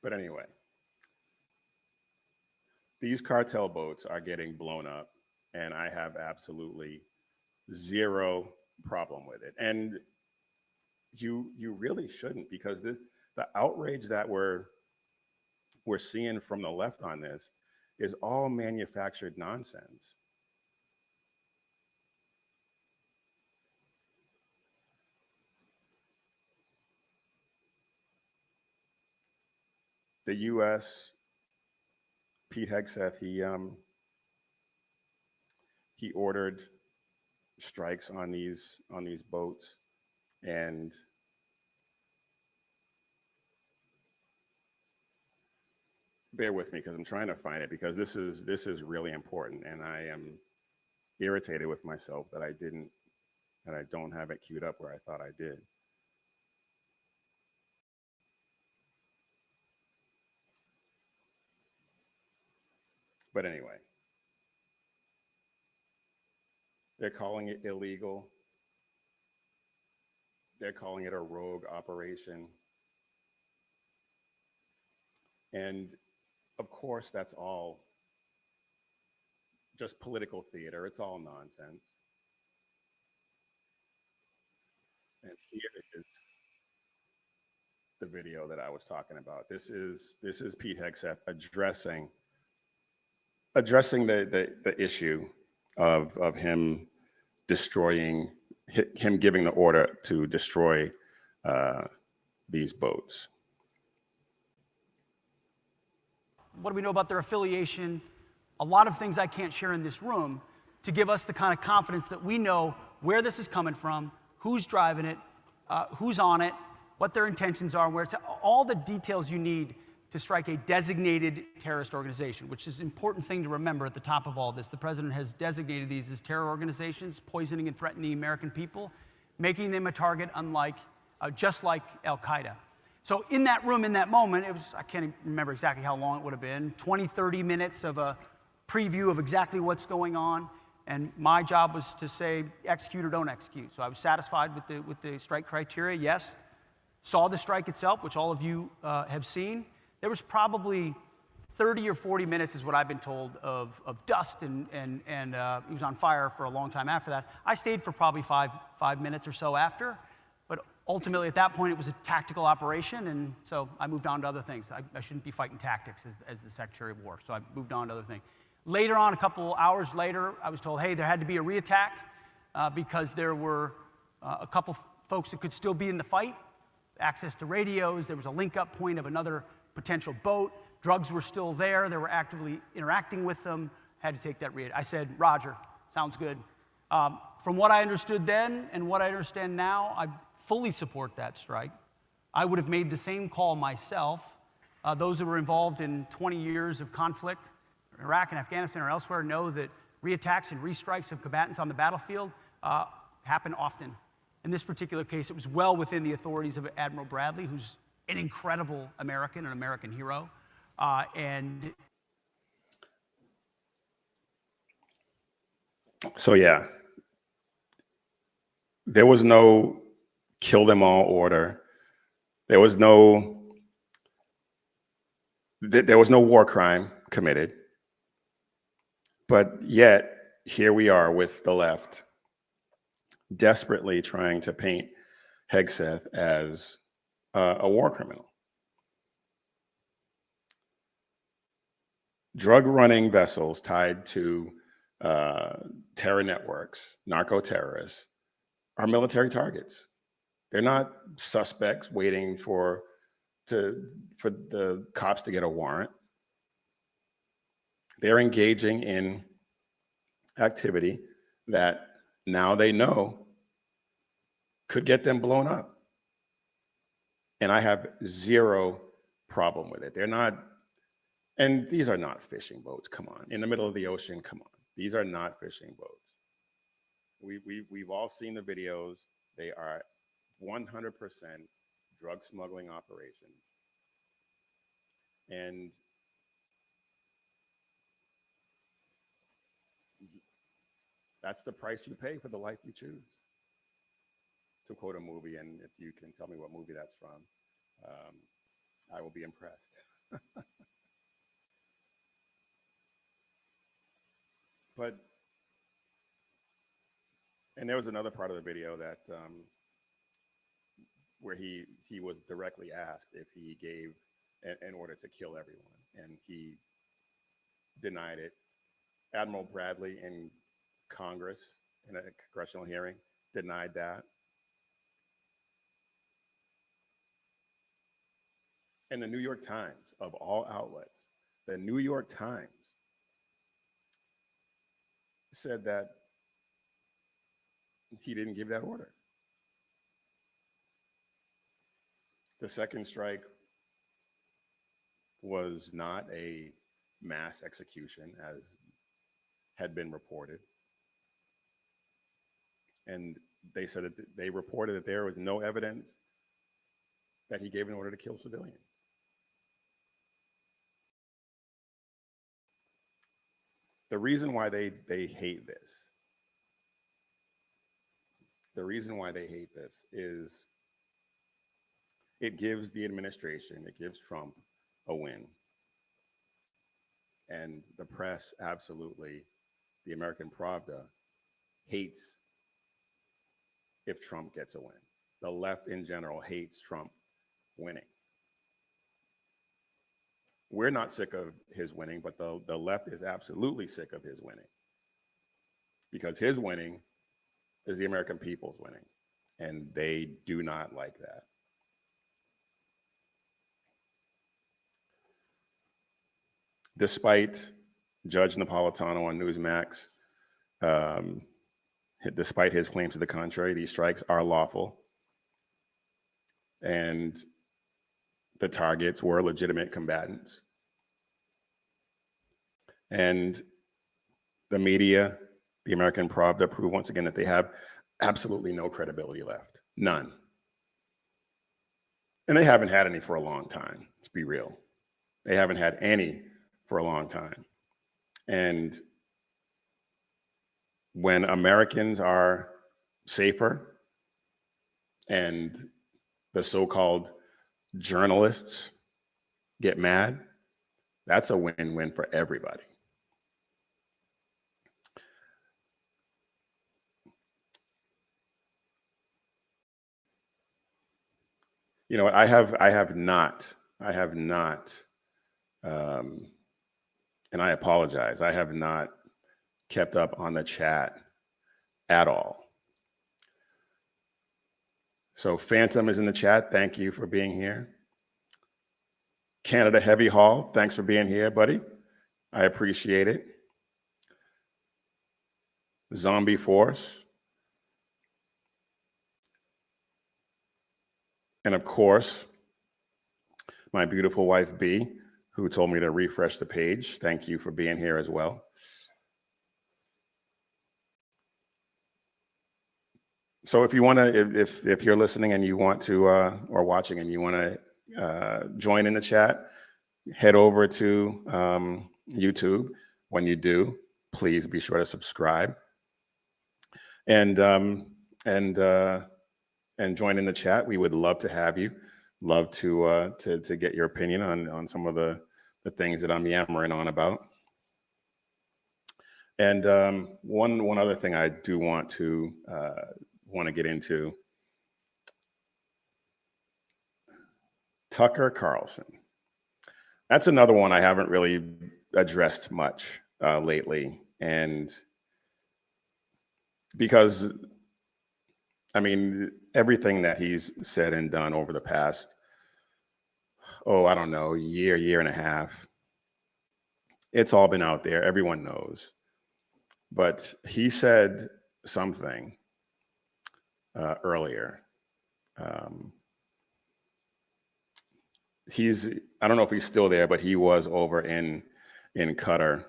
Speaker 1: But anyway, these cartel boats are getting blown up, and I have absolutely zero problem with it. And you really shouldn't, because the outrage that we're seeing from the left on this is all manufactured nonsense. The U.S., Pete Hegseth, he ordered strikes on these boats, and bear with me because I'm trying to find it, because this is really important, and I am irritated with myself that I don't have it queued up where I thought I did. But anyway, they're calling it illegal. They're calling it a rogue operation. And of course, that's all just political theater. It's all nonsense. And here is the video that I was talking about. This is Pete Hegseth addressing the issue of him him giving the order to destroy these boats.
Speaker 8: What do we know about their affiliation? A lot of things I can't share in this room to give us the kind of confidence that we know where this is coming from, who's driving it, who's on it, what their intentions are, where it's all the details you need to strike a designated terrorist organization, which is an important thing to remember at the top of all this. The president has designated these as terror organizations, poisoning and threatening the American people, making them a target just like Al-Qaeda. So in that room, in that moment, it was, I can't remember exactly how long it would have been, 20, 30 minutes of a preview of exactly what's going on. And my job was to say, execute or don't execute. So I was satisfied with the strike criteria, yes. Saw the strike itself, which all of you have seen. There was probably 30 or 40 minutes, is what I've been told, of dust, and it was on fire for a long time after that. I stayed for probably five minutes or so after. But ultimately, at that point, it was a tactical operation, and so I moved on to other things. I shouldn't be fighting tactics as the Secretary of War, so I moved on to other things. Later on, a couple hours later, I was told, hey, there had to be a reattack because there were a couple folks that could still be in the fight, access to radios, there was a link-up point of another potential boat, drugs were still there, they were actively interacting with them, had to take that reattack. I said, Roger, sounds good. From what I understood then and what I understand now, I fully support that strike. I would have made the same call myself. Those who were involved in 20 years of conflict, Iraq and Afghanistan or elsewhere, know that reattacks and restrikes of combatants on the battlefield happen often. In this particular case, it was well within the authorities of Admiral Bradley, who's an incredible American, an American hero.
Speaker 1: So yeah, there was no kill them all order. There was no war crime committed. But yet, here we are with the left desperately trying to paint Hegseth as a war criminal. Drug-running vessels tied to terror networks, narco terrorists, are military targets. They're not suspects waiting for the cops to get a warrant. They're engaging in activity that now they know could get them blown up. And I have zero problem with it. They're not, and these are not fishing boats, come on. In the middle of the ocean, come on. These are not fishing boats. We've all seen the videos. They are 100% drug smuggling operations. And that's the price you pay for the life you choose. To quote a movie, and if you can tell me what movie that's from, I will be impressed. And there was another part of the video that where he was directly asked if he gave an order to kill everyone, and he denied it. Admiral Bradley in Congress, in a congressional hearing, denied that. And the New York Times, of all outlets, the New York Times said that he didn't give that order. The second strike was not a mass execution, as had been reported. And they said that they reported that there was no evidence that he gave an order to kill civilians. The reason why they hate this, is it gives the administration, it gives Trump a win. And the press, absolutely, the American Pravda, hates if Trump gets a win. The left in general hates Trump winning. We're not sick of his winning, but the left is absolutely sick of his winning, because his winning is the American people's winning, and they do not like that. Despite Judge Napolitano on Newsmax, despite his claims to the contrary, these strikes are lawful, and the targets were legitimate combatants. And the media, the American Pravda, prove once again that they have absolutely no credibility left. None. And they haven't had any for a long time, let's be real. They haven't had any for a long time. And when Americans are safer and the so-called journalists get mad, that's a win-win for everybody. You know what, I have not, and I apologize, I have not kept up on the chat at all. So Phantom is in the chat, thank you for being here. Canada Heavy Hall, thanks for being here, buddy. I appreciate it. Zombie Force. And of course, my beautiful wife, B, who told me to refresh the page. Thank you for being here as well. So if you want to, if you're listening and you want to, or watching and you want to join in the chat, head over to YouTube. When you do, please be sure to subscribe and join in the chat. We would love to have you. Love to get your opinion on some of the things that I'm yammering on about. And one other thing I do want to get into. Tucker Carlson. That's another one I haven't really addressed much lately. And because, I mean, everything that he's said and done over the past, I don't know, year and a half, it's all been out there. Everyone knows. But he said something earlier. I don't know if he's still there, but he was over in Qatar.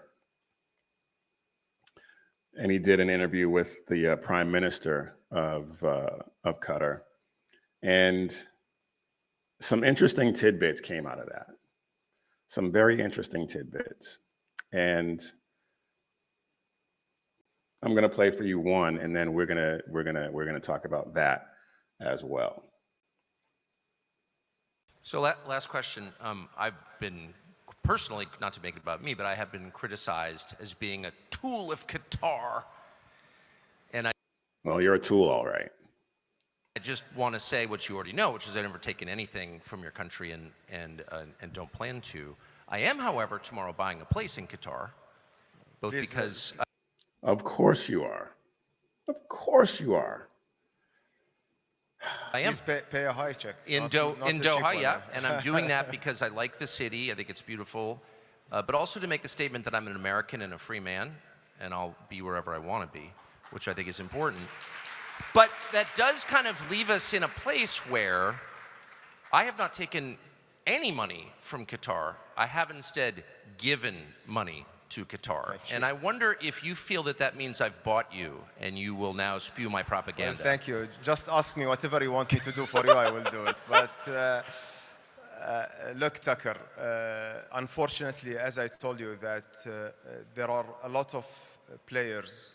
Speaker 1: And he did an interview with the Prime Minister of Qatar. And some interesting tidbits came out of that. Some very interesting tidbits. And I'm going to play for you one, and then we're gonna talk about that as well.
Speaker 9: So last question. I've been personally, not to make it about me, but I have been criticized as being a tool of Qatar. And
Speaker 1: well, you're a tool, all right.
Speaker 9: I just want to say what you already know, which is I've never taken anything from your country and don't plan to. I am, however, tomorrow buying a place in Qatar, both because.
Speaker 1: Of course you are. Of course you are.
Speaker 9: I am.
Speaker 10: Please pay a high check.
Speaker 9: In Doha, yeah. And I'm doing that because I like the city. I think it's beautiful. But also to make the statement that I'm an American and a free man, and I'll be wherever I want to be, which I think is important. But that does kind of leave us in a place where I have not taken any money from Qatar. I have instead given money to Qatar. And I wonder if you feel that that means I've bought you and you will now spew my propaganda.
Speaker 10: Well, thank you. Just ask me whatever you want me to do for you, I will do it. But look, Tucker, unfortunately, as I told you, that there are a lot of players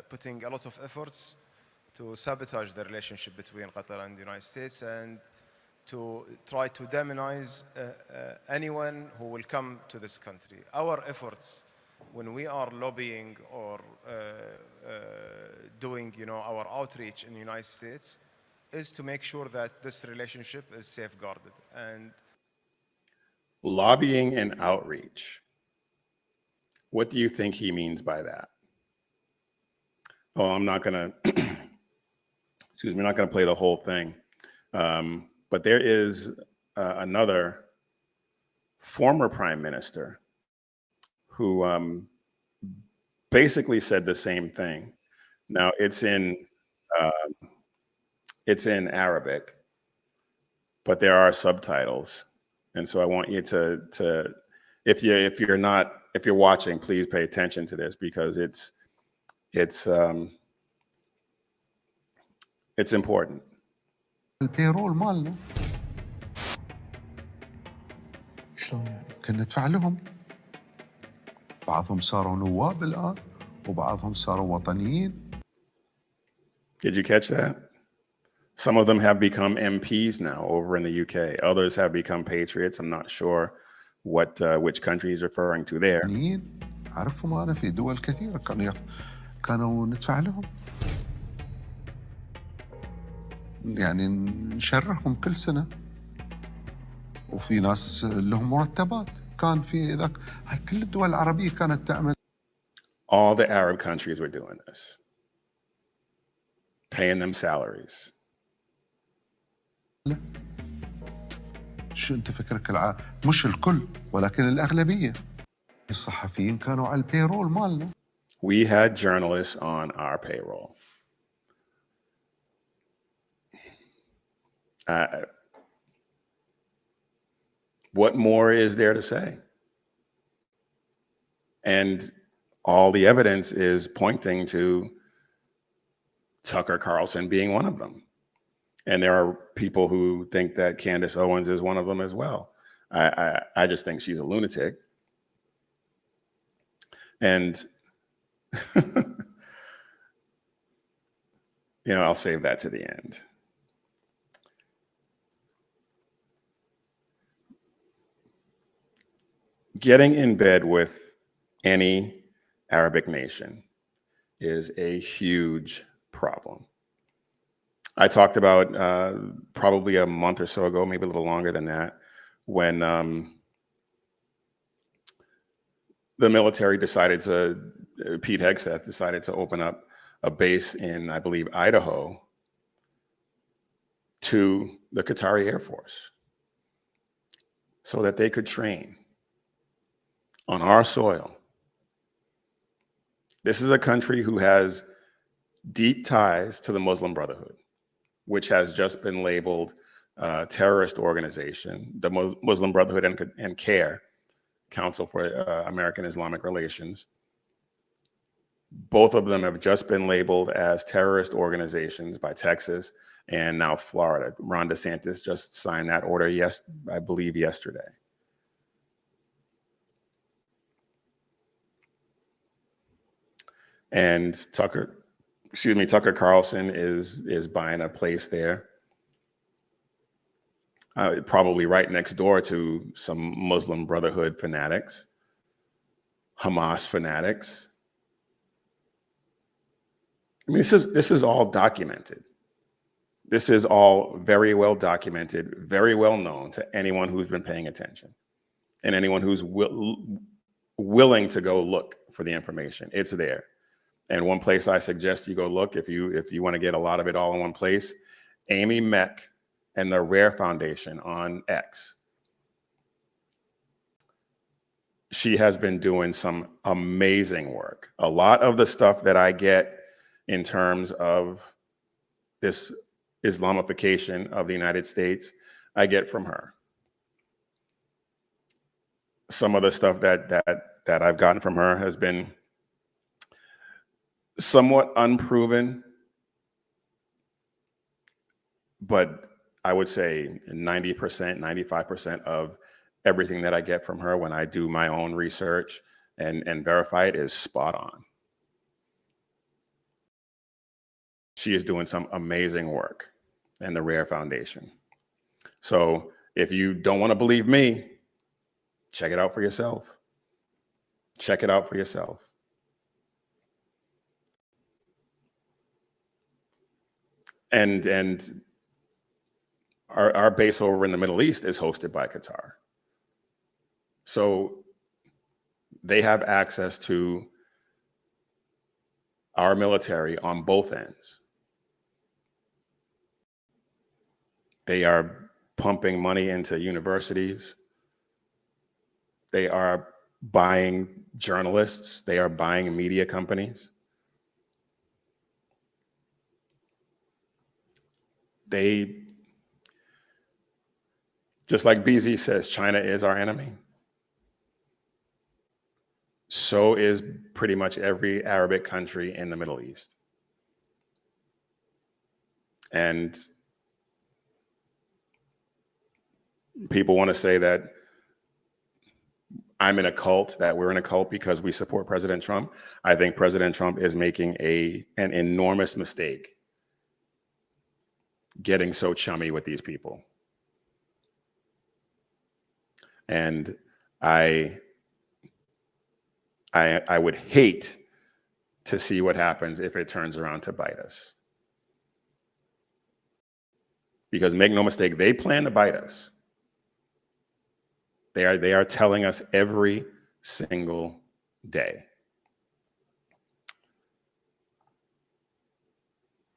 Speaker 10: putting a lot of efforts to sabotage the relationship between Qatar and the United States and to try to demonize anyone who will come to this country. Our efforts, when we are lobbying or doing, our outreach in the United States, is to make sure that this relationship is safeguarded. And
Speaker 1: lobbying and outreach. What do you think he means by that? Oh, I'm not gonna, excuse me, I'm not gonna play the whole thing. But there is another former prime minister who basically said the same thing. Now it's in Arabic, but there are subtitles, and so I want you to if you're watching, please pay attention to this because it's important.
Speaker 11: البيرول مالنا شلون يعني؟ كنا ندفع لهم بعضهم صاروا نواب الآن وبعضهم صاروا وطنيين.
Speaker 1: Did you catch that? Some of them have become MPs now over in the UK. Others have become patriots. I'm not sure which country he's referring to there.
Speaker 11: أعرفهم أنا في دول كثيرة كانوا ندفع لهم. يعني نشرحهم كل سنة وفي ناس لهم مرتبات كان في ذاك كل الدول العربية كانت تعمل.
Speaker 1: All the Arab countries were doing this, paying them salaries.
Speaker 11: شو أنت فكرك مش الكل ولكن الأغلبية. الصحفيين كانوا على البيرول مالنا.
Speaker 1: We had journalists on our payroll. What more is there to say? And all the evidence is pointing to Tucker Carlson being one of them. And there are people who think that Candace Owens is one of them as well. I just think she's a lunatic. And, I'll save that to the end. Getting in bed with any Arabic nation is a huge problem. I talked about probably a month or so ago, maybe a little longer than that, when the military Pete Hegseth decided to open up a base in, I believe, Idaho to the Qatari Air Force so that they could train on our soil. This is a country who has deep ties to the Muslim Brotherhood, which has just been labeled a terrorist organization. The Muslim Brotherhood and CARE, Council for American Islamic Relations, both of them have just been labeled as terrorist organizations by Texas and now Florida. Ron DeSantis just signed that order, I believe yesterday. And Tucker Carlson is buying a place there, probably right next door to some Muslim Brotherhood fanatics, Hamas fanatics. I mean, this is all documented. This is all very well documented, very well known to anyone who's been paying attention and anyone who's willing to go look for the information. It's there. And one place I suggest you go look, if you want to get a lot of it all in one place, Amy Meck and the Rare Foundation on X. She has been doing some amazing work. A lot of the stuff that I get in terms of this Islamification of the United States, I get from her. Some of the stuff that I've gotten from her has been somewhat unproven, but I would say 90%, 95% of everything that I get from her when I do my own research and verify it is spot on. She is doing some amazing work in the Rare Foundation. So if you don't want to believe me, check it out for yourself. Check it out for yourself. And our base over in the Middle East is hosted by Qatar. So they have access to our military on both ends. They are pumping money into universities. They are buying journalists. They are buying media companies. They, just like BZ says, China is our enemy. So is pretty much every Arabic country in the Middle East. And people want to say that I'm in a cult, that we're in a cult because we support President Trump. I think President Trump is making an enormous mistake getting so chummy with these people. And I would hate to see what happens if it turns around to bite us. Because make no mistake, they plan to bite us. They are telling us every single day.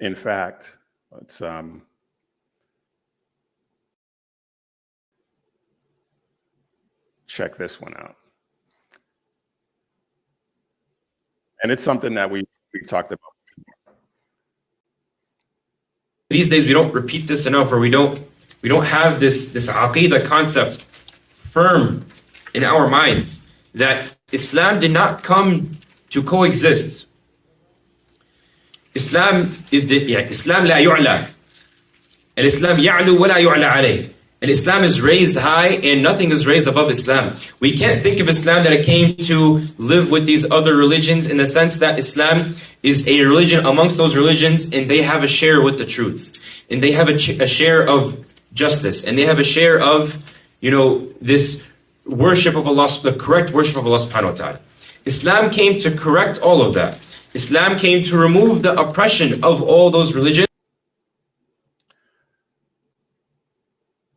Speaker 1: In fact, let's check this one out. And it's something that we've talked about.
Speaker 12: These days we don't repeat this enough, or we don't have this aqidah concept firm in our minds that Islam did not come to coexist. Islam لا يعلى. Islam يعلو ولا يعلى عليه. And Islam is raised high and nothing is raised above Islam. We can't think of Islam that it came to live with these other religions, in the sense that Islam is a religion amongst those religions, and they have a share with the truth. And they have a share of justice. And they have a share of, this worship of Allah, the correct worship of Allah subhanahu wa ta'ala. Islam came to correct all of that. Islam came to remove the oppression of all those religions.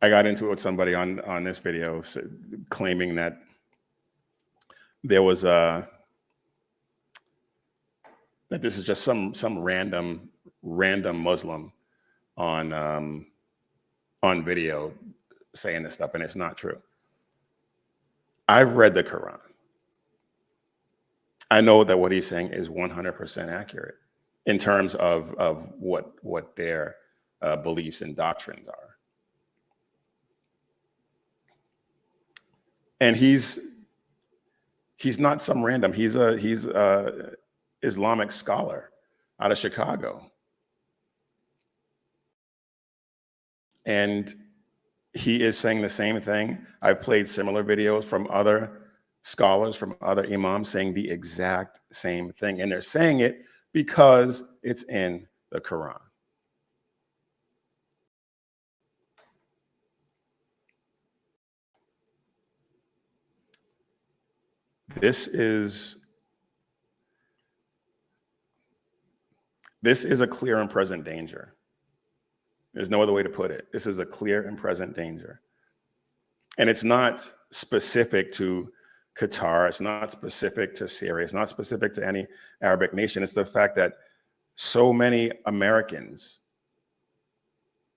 Speaker 1: I got into it with somebody on this video claiming that there was that this is just some random Muslim on video saying this stuff, and it's not true. I've read the Quran. I know that what he's saying is 100% accurate in terms of what their beliefs and doctrines are. And he's not some random. He's a Islamic scholar out of Chicago, and he is saying the same thing. I've played similar videos from other scholars, from other imams, saying the exact same thing, and they're saying it because it's in the Quran. This is a clear and present danger. There's no other way to put it. This is a clear and present danger. And it's not specific to Qatar. It's not specific to Syria. It's not specific to any Arabic nation. It's the fact that so many Americans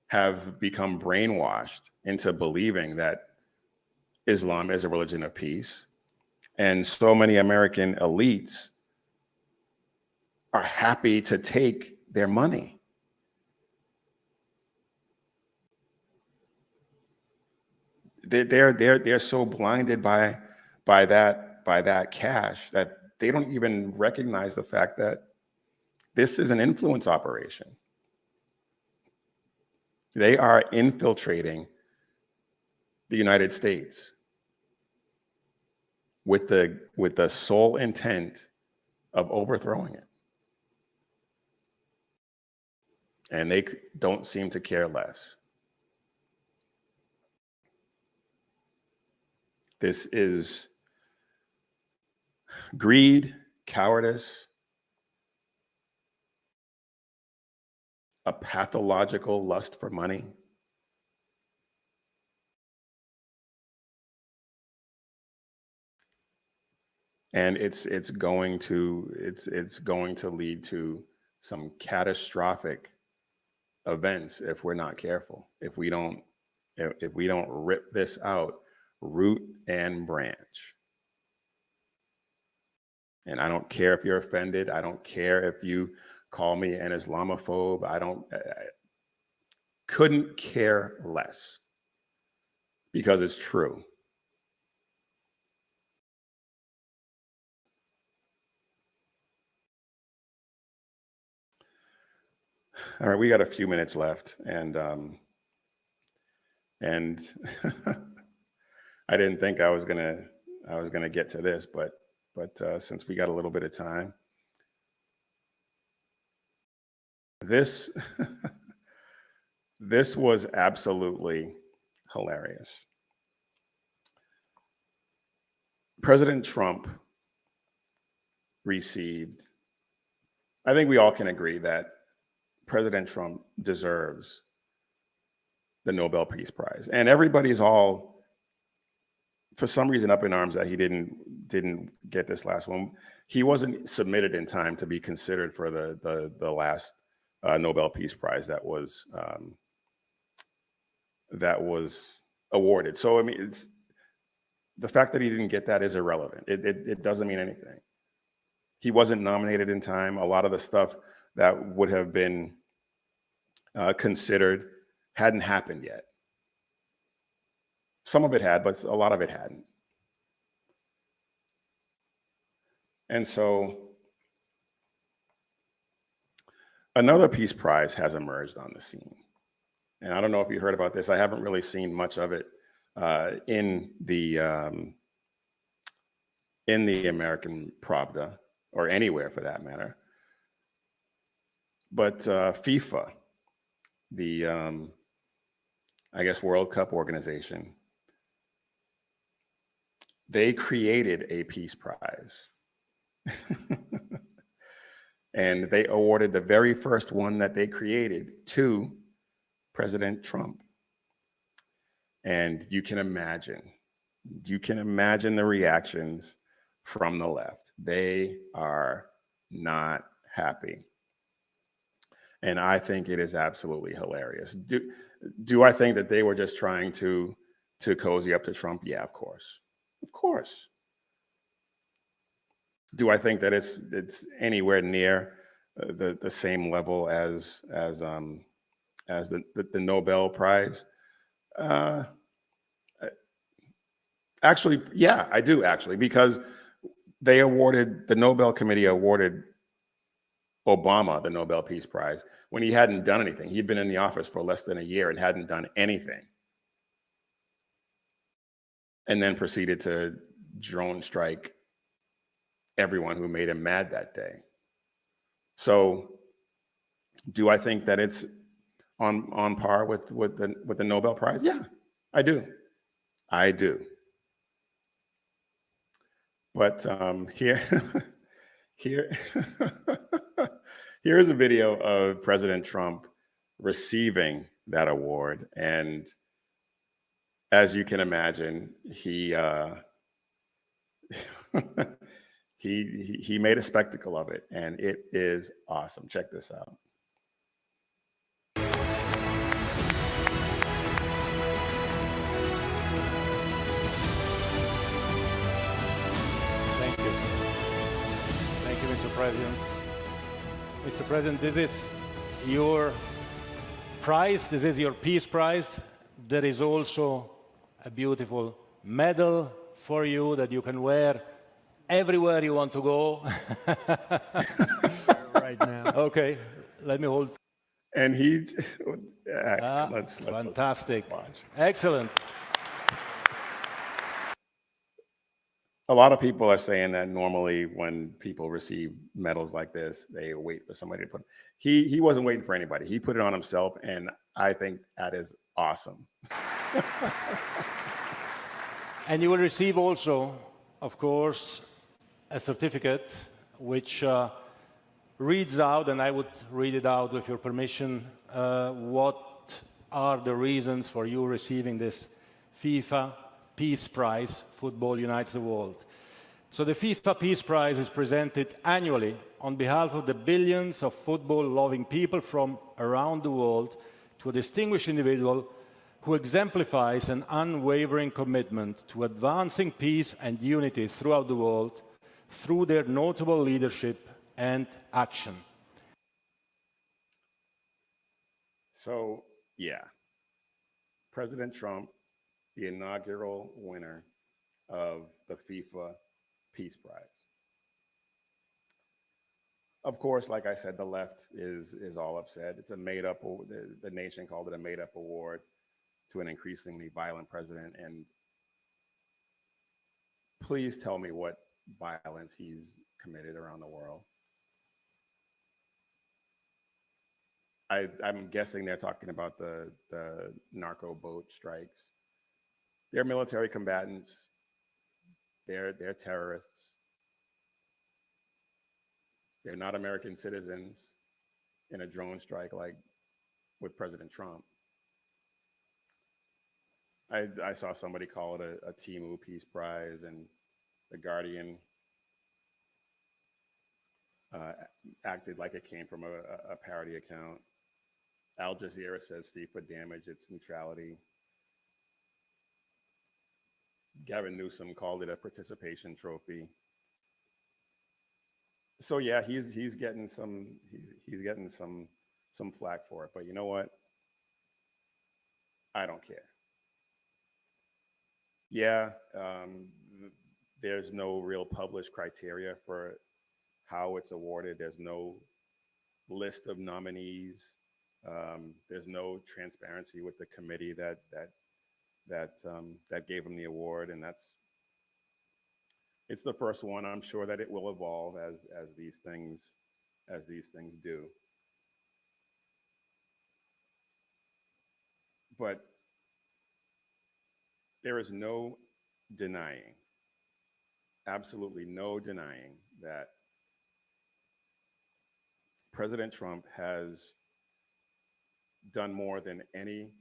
Speaker 1: have become brainwashed into believing that Islam is a religion of peace. And so many American elites are happy to take their money. they're so blinded by that cash that they don't even recognize the fact that this is an influence operation. They are infiltrating the United States with the sole intent of overthrowing it. And they don't seem to care less. This is greed, cowardice, a pathological lust for money. And it's going to lead to some catastrophic events if we're not careful. If we don't rip this out root and branch. And I don't care if you're offended. I don't care if you call me an Islamophobe. I couldn't care less, because it's true. All right, we got a few minutes left, and I didn't think I was gonna get to this, but since we got a little bit of time, this this was absolutely hilarious. President Trump received, I think we all can agree that President Trump deserves the Nobel Peace Prize. And everybody's all, for some reason, up in arms that he didn't get this last one. He wasn't submitted in time to be considered for the last Nobel Peace Prize that was awarded. So I mean, it's the fact that he didn't get that is irrelevant. It doesn't mean anything. He wasn't nominated in time. A lot of the stuff that would have been considered hadn't happened yet. Some of it had, but a lot of it hadn't. And so another Peace Prize has emerged on the scene. And I don't know if you heard about this. I haven't really seen much of it in the American Pravda, or anywhere for that matter. But FIFA, the I guess World Cup organization, they created a Peace Prize. And they awarded the very first one that they created to President Trump. And you can imagine the reactions from the left. They are not happy. And I think it is absolutely hilarious. Do I think that they were just trying to cozy up to Trump? Yeah, of course. Of course. Do I think that it's anywhere near the same level as the Nobel Prize? Actually, yeah, I do actually, because the Nobel Committee awarded Obama the Nobel Peace Prize when he hadn't done anything. He'd been in the office for less than a year and hadn't done anything. And then proceeded to drone strike everyone who made him mad that day. So do I think that it's on par with the Nobel Prize? Yeah, I do. But here here's a video of President Trump receiving that award, and as you can imagine, he made a spectacle of it, and it is awesome. Check this out.
Speaker 13: Thank you, Mr. President. Mr. President, this is your prize. This is your Peace Prize. There is also a beautiful medal for you that you can wear everywhere you want to go.
Speaker 14: Right now.
Speaker 13: Okay, let me hold.
Speaker 1: And he, let's
Speaker 13: Fantastic.
Speaker 1: watch.
Speaker 13: Excellent.
Speaker 1: A lot of people are saying that normally when people receive medals like this, they wait for somebody to put. He wasn't waiting for anybody. He put it on himself, and I think that is awesome.
Speaker 13: And you will receive also, of course, a certificate which reads out, and I would read it out with your permission, what are the reasons for you receiving this FIFA Peace Prize. Football unites the world. So the FIFA Peace Prize is presented annually on behalf of the billions of football-loving people from around the world to a distinguished individual who exemplifies an unwavering commitment to advancing peace and unity throughout the world through their notable leadership and action.
Speaker 1: So, yeah, President Trump, the inaugural winner of the FIFA Peace Prize. Of course, like I said, the left is all upset. It's a made-up, the nation called it a made-up award to an increasingly violent president. And please tell me what violence he's committed around the world. I'm guessing they're talking about the narco boat strikes. They're military combatants. They're terrorists. They're not American citizens in a drone strike like with President Trump. I saw somebody call it a Timu Peace Prize, and The Guardian acted like it came from a parody account. Al Jazeera says FIFA damaged its neutrality. Gavin Newsom called it a participation trophy. So yeah, he's getting some flack for it, but you know what? I don't care. Yeah, there's no real published criteria for how it's awarded. There's no list of nominees. There's no transparency with the committee that gave him the award, and it's the first one. I'm sure that it will evolve as these things do. But there is no denying, absolutely no denying, that President Trump has done more than any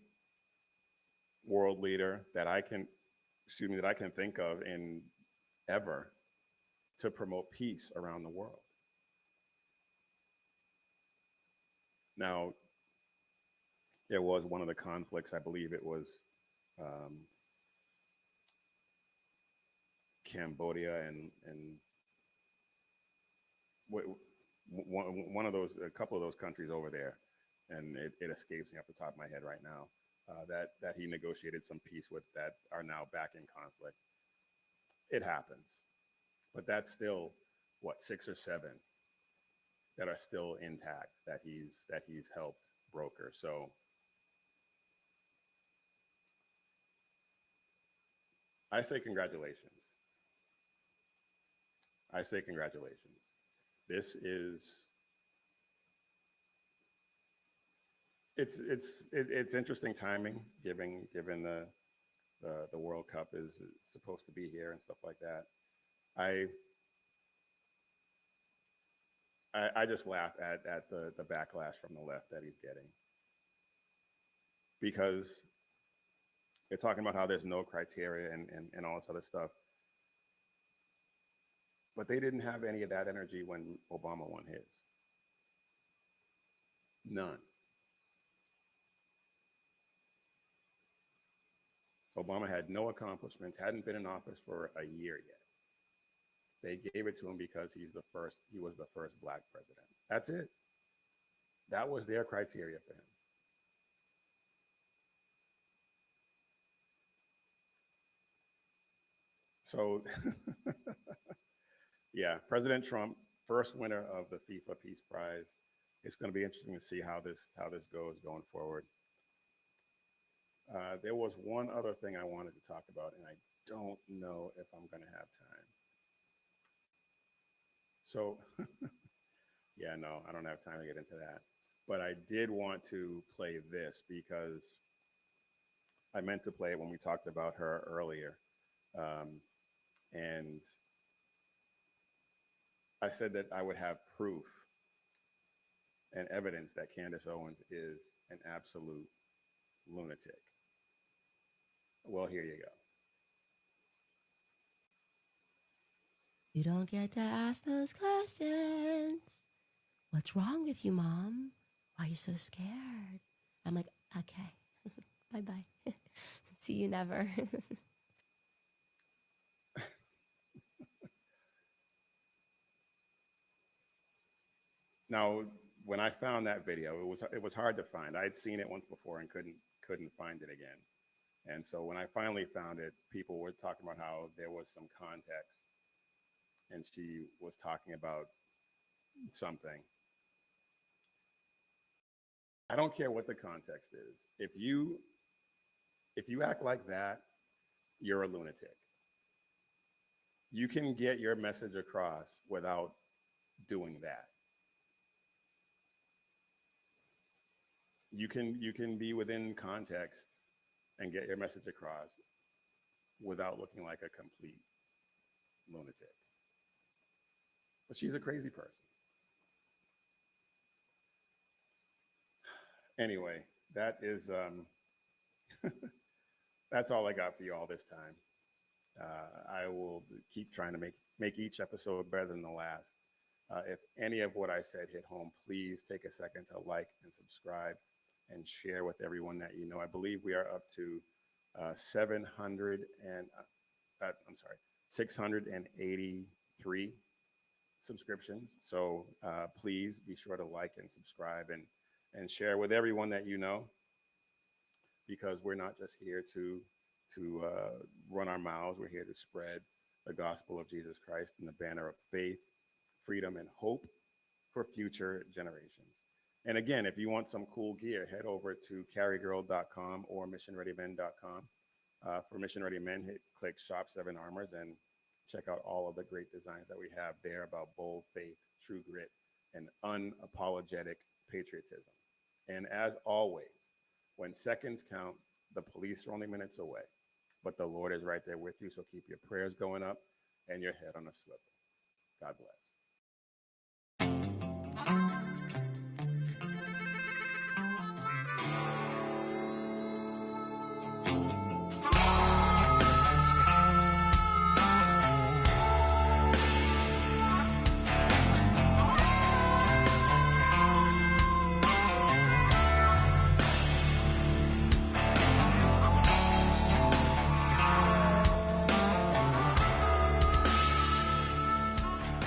Speaker 1: world leader that I can think of in ever to promote peace around the world. Now, there was one of the conflicts, I believe it was Cambodia and one of those, a couple of those countries over there, and it escapes me off the top of my head right now, that he negotiated some peace with that are now back in conflict. It happens, but that's still what, 6 or 7 that are still intact that he's helped broker. So I say congratulations. I say congratulations. This is it's interesting timing, given the World Cup is supposed to be here and stuff like that. I just laugh at the backlash from the left that he's getting, because they're talking about how there's no criteria and all this other stuff. But they didn't have any of that energy when Obama won his. None. Obama had no accomplishments, hadn't been in office for a year yet. They gave it to him because he was the first Black president. That's it. That was their criteria for him. So, yeah, President Trump, first winner of the FIFA Peace Prize. It's going to be interesting to see how this goes going forward. There was one other thing I wanted to talk about, and I don't know if I'm going to have time. So, yeah, no, I don't have time to get into that. But I did want to play this because I meant to play it when we talked about her earlier. And I said that I would have proof and evidence that Candace Owens is an absolute lunatic. Well, here you go.
Speaker 14: You don't get to ask those questions. What's wrong with you, Mom? Why are you so scared? I'm like, okay, bye-bye. See you never.
Speaker 1: Now, when I found that video, it was hard to find. I'd seen it once before and couldn't find it again. And so when I finally found it, people were talking about how there was some context, and she was talking about something. I don't care what the context is. If you act like that, you're a lunatic. You can get your message across without doing that. You can be within context and get your message across without looking like a complete lunatic. But she's a crazy person. Anyway, that is that's all I got for you all this time. I will keep trying to make each episode better than the last. If any of what I said hit home, please take a second to like and subscribe and share with everyone that you know. I believe we are up to 683 subscriptions. So please be sure to like and subscribe and share with everyone that you know, because we're not just here to run our mouths. We're here to spread the gospel of Jesus Christ and the banner of faith, freedom, and hope for future generations. And again, if you want some cool gear, head over to carrygirl.com or missionreadymen.com. For Mission Ready Men, click Shop 7 Armors and check out all of the great designs that we have there about bold faith, true grit, and unapologetic patriotism. And as always, when seconds count, the police are only minutes away, but the Lord is right there with you. So keep your prayers going up and your head on a swivel. God bless.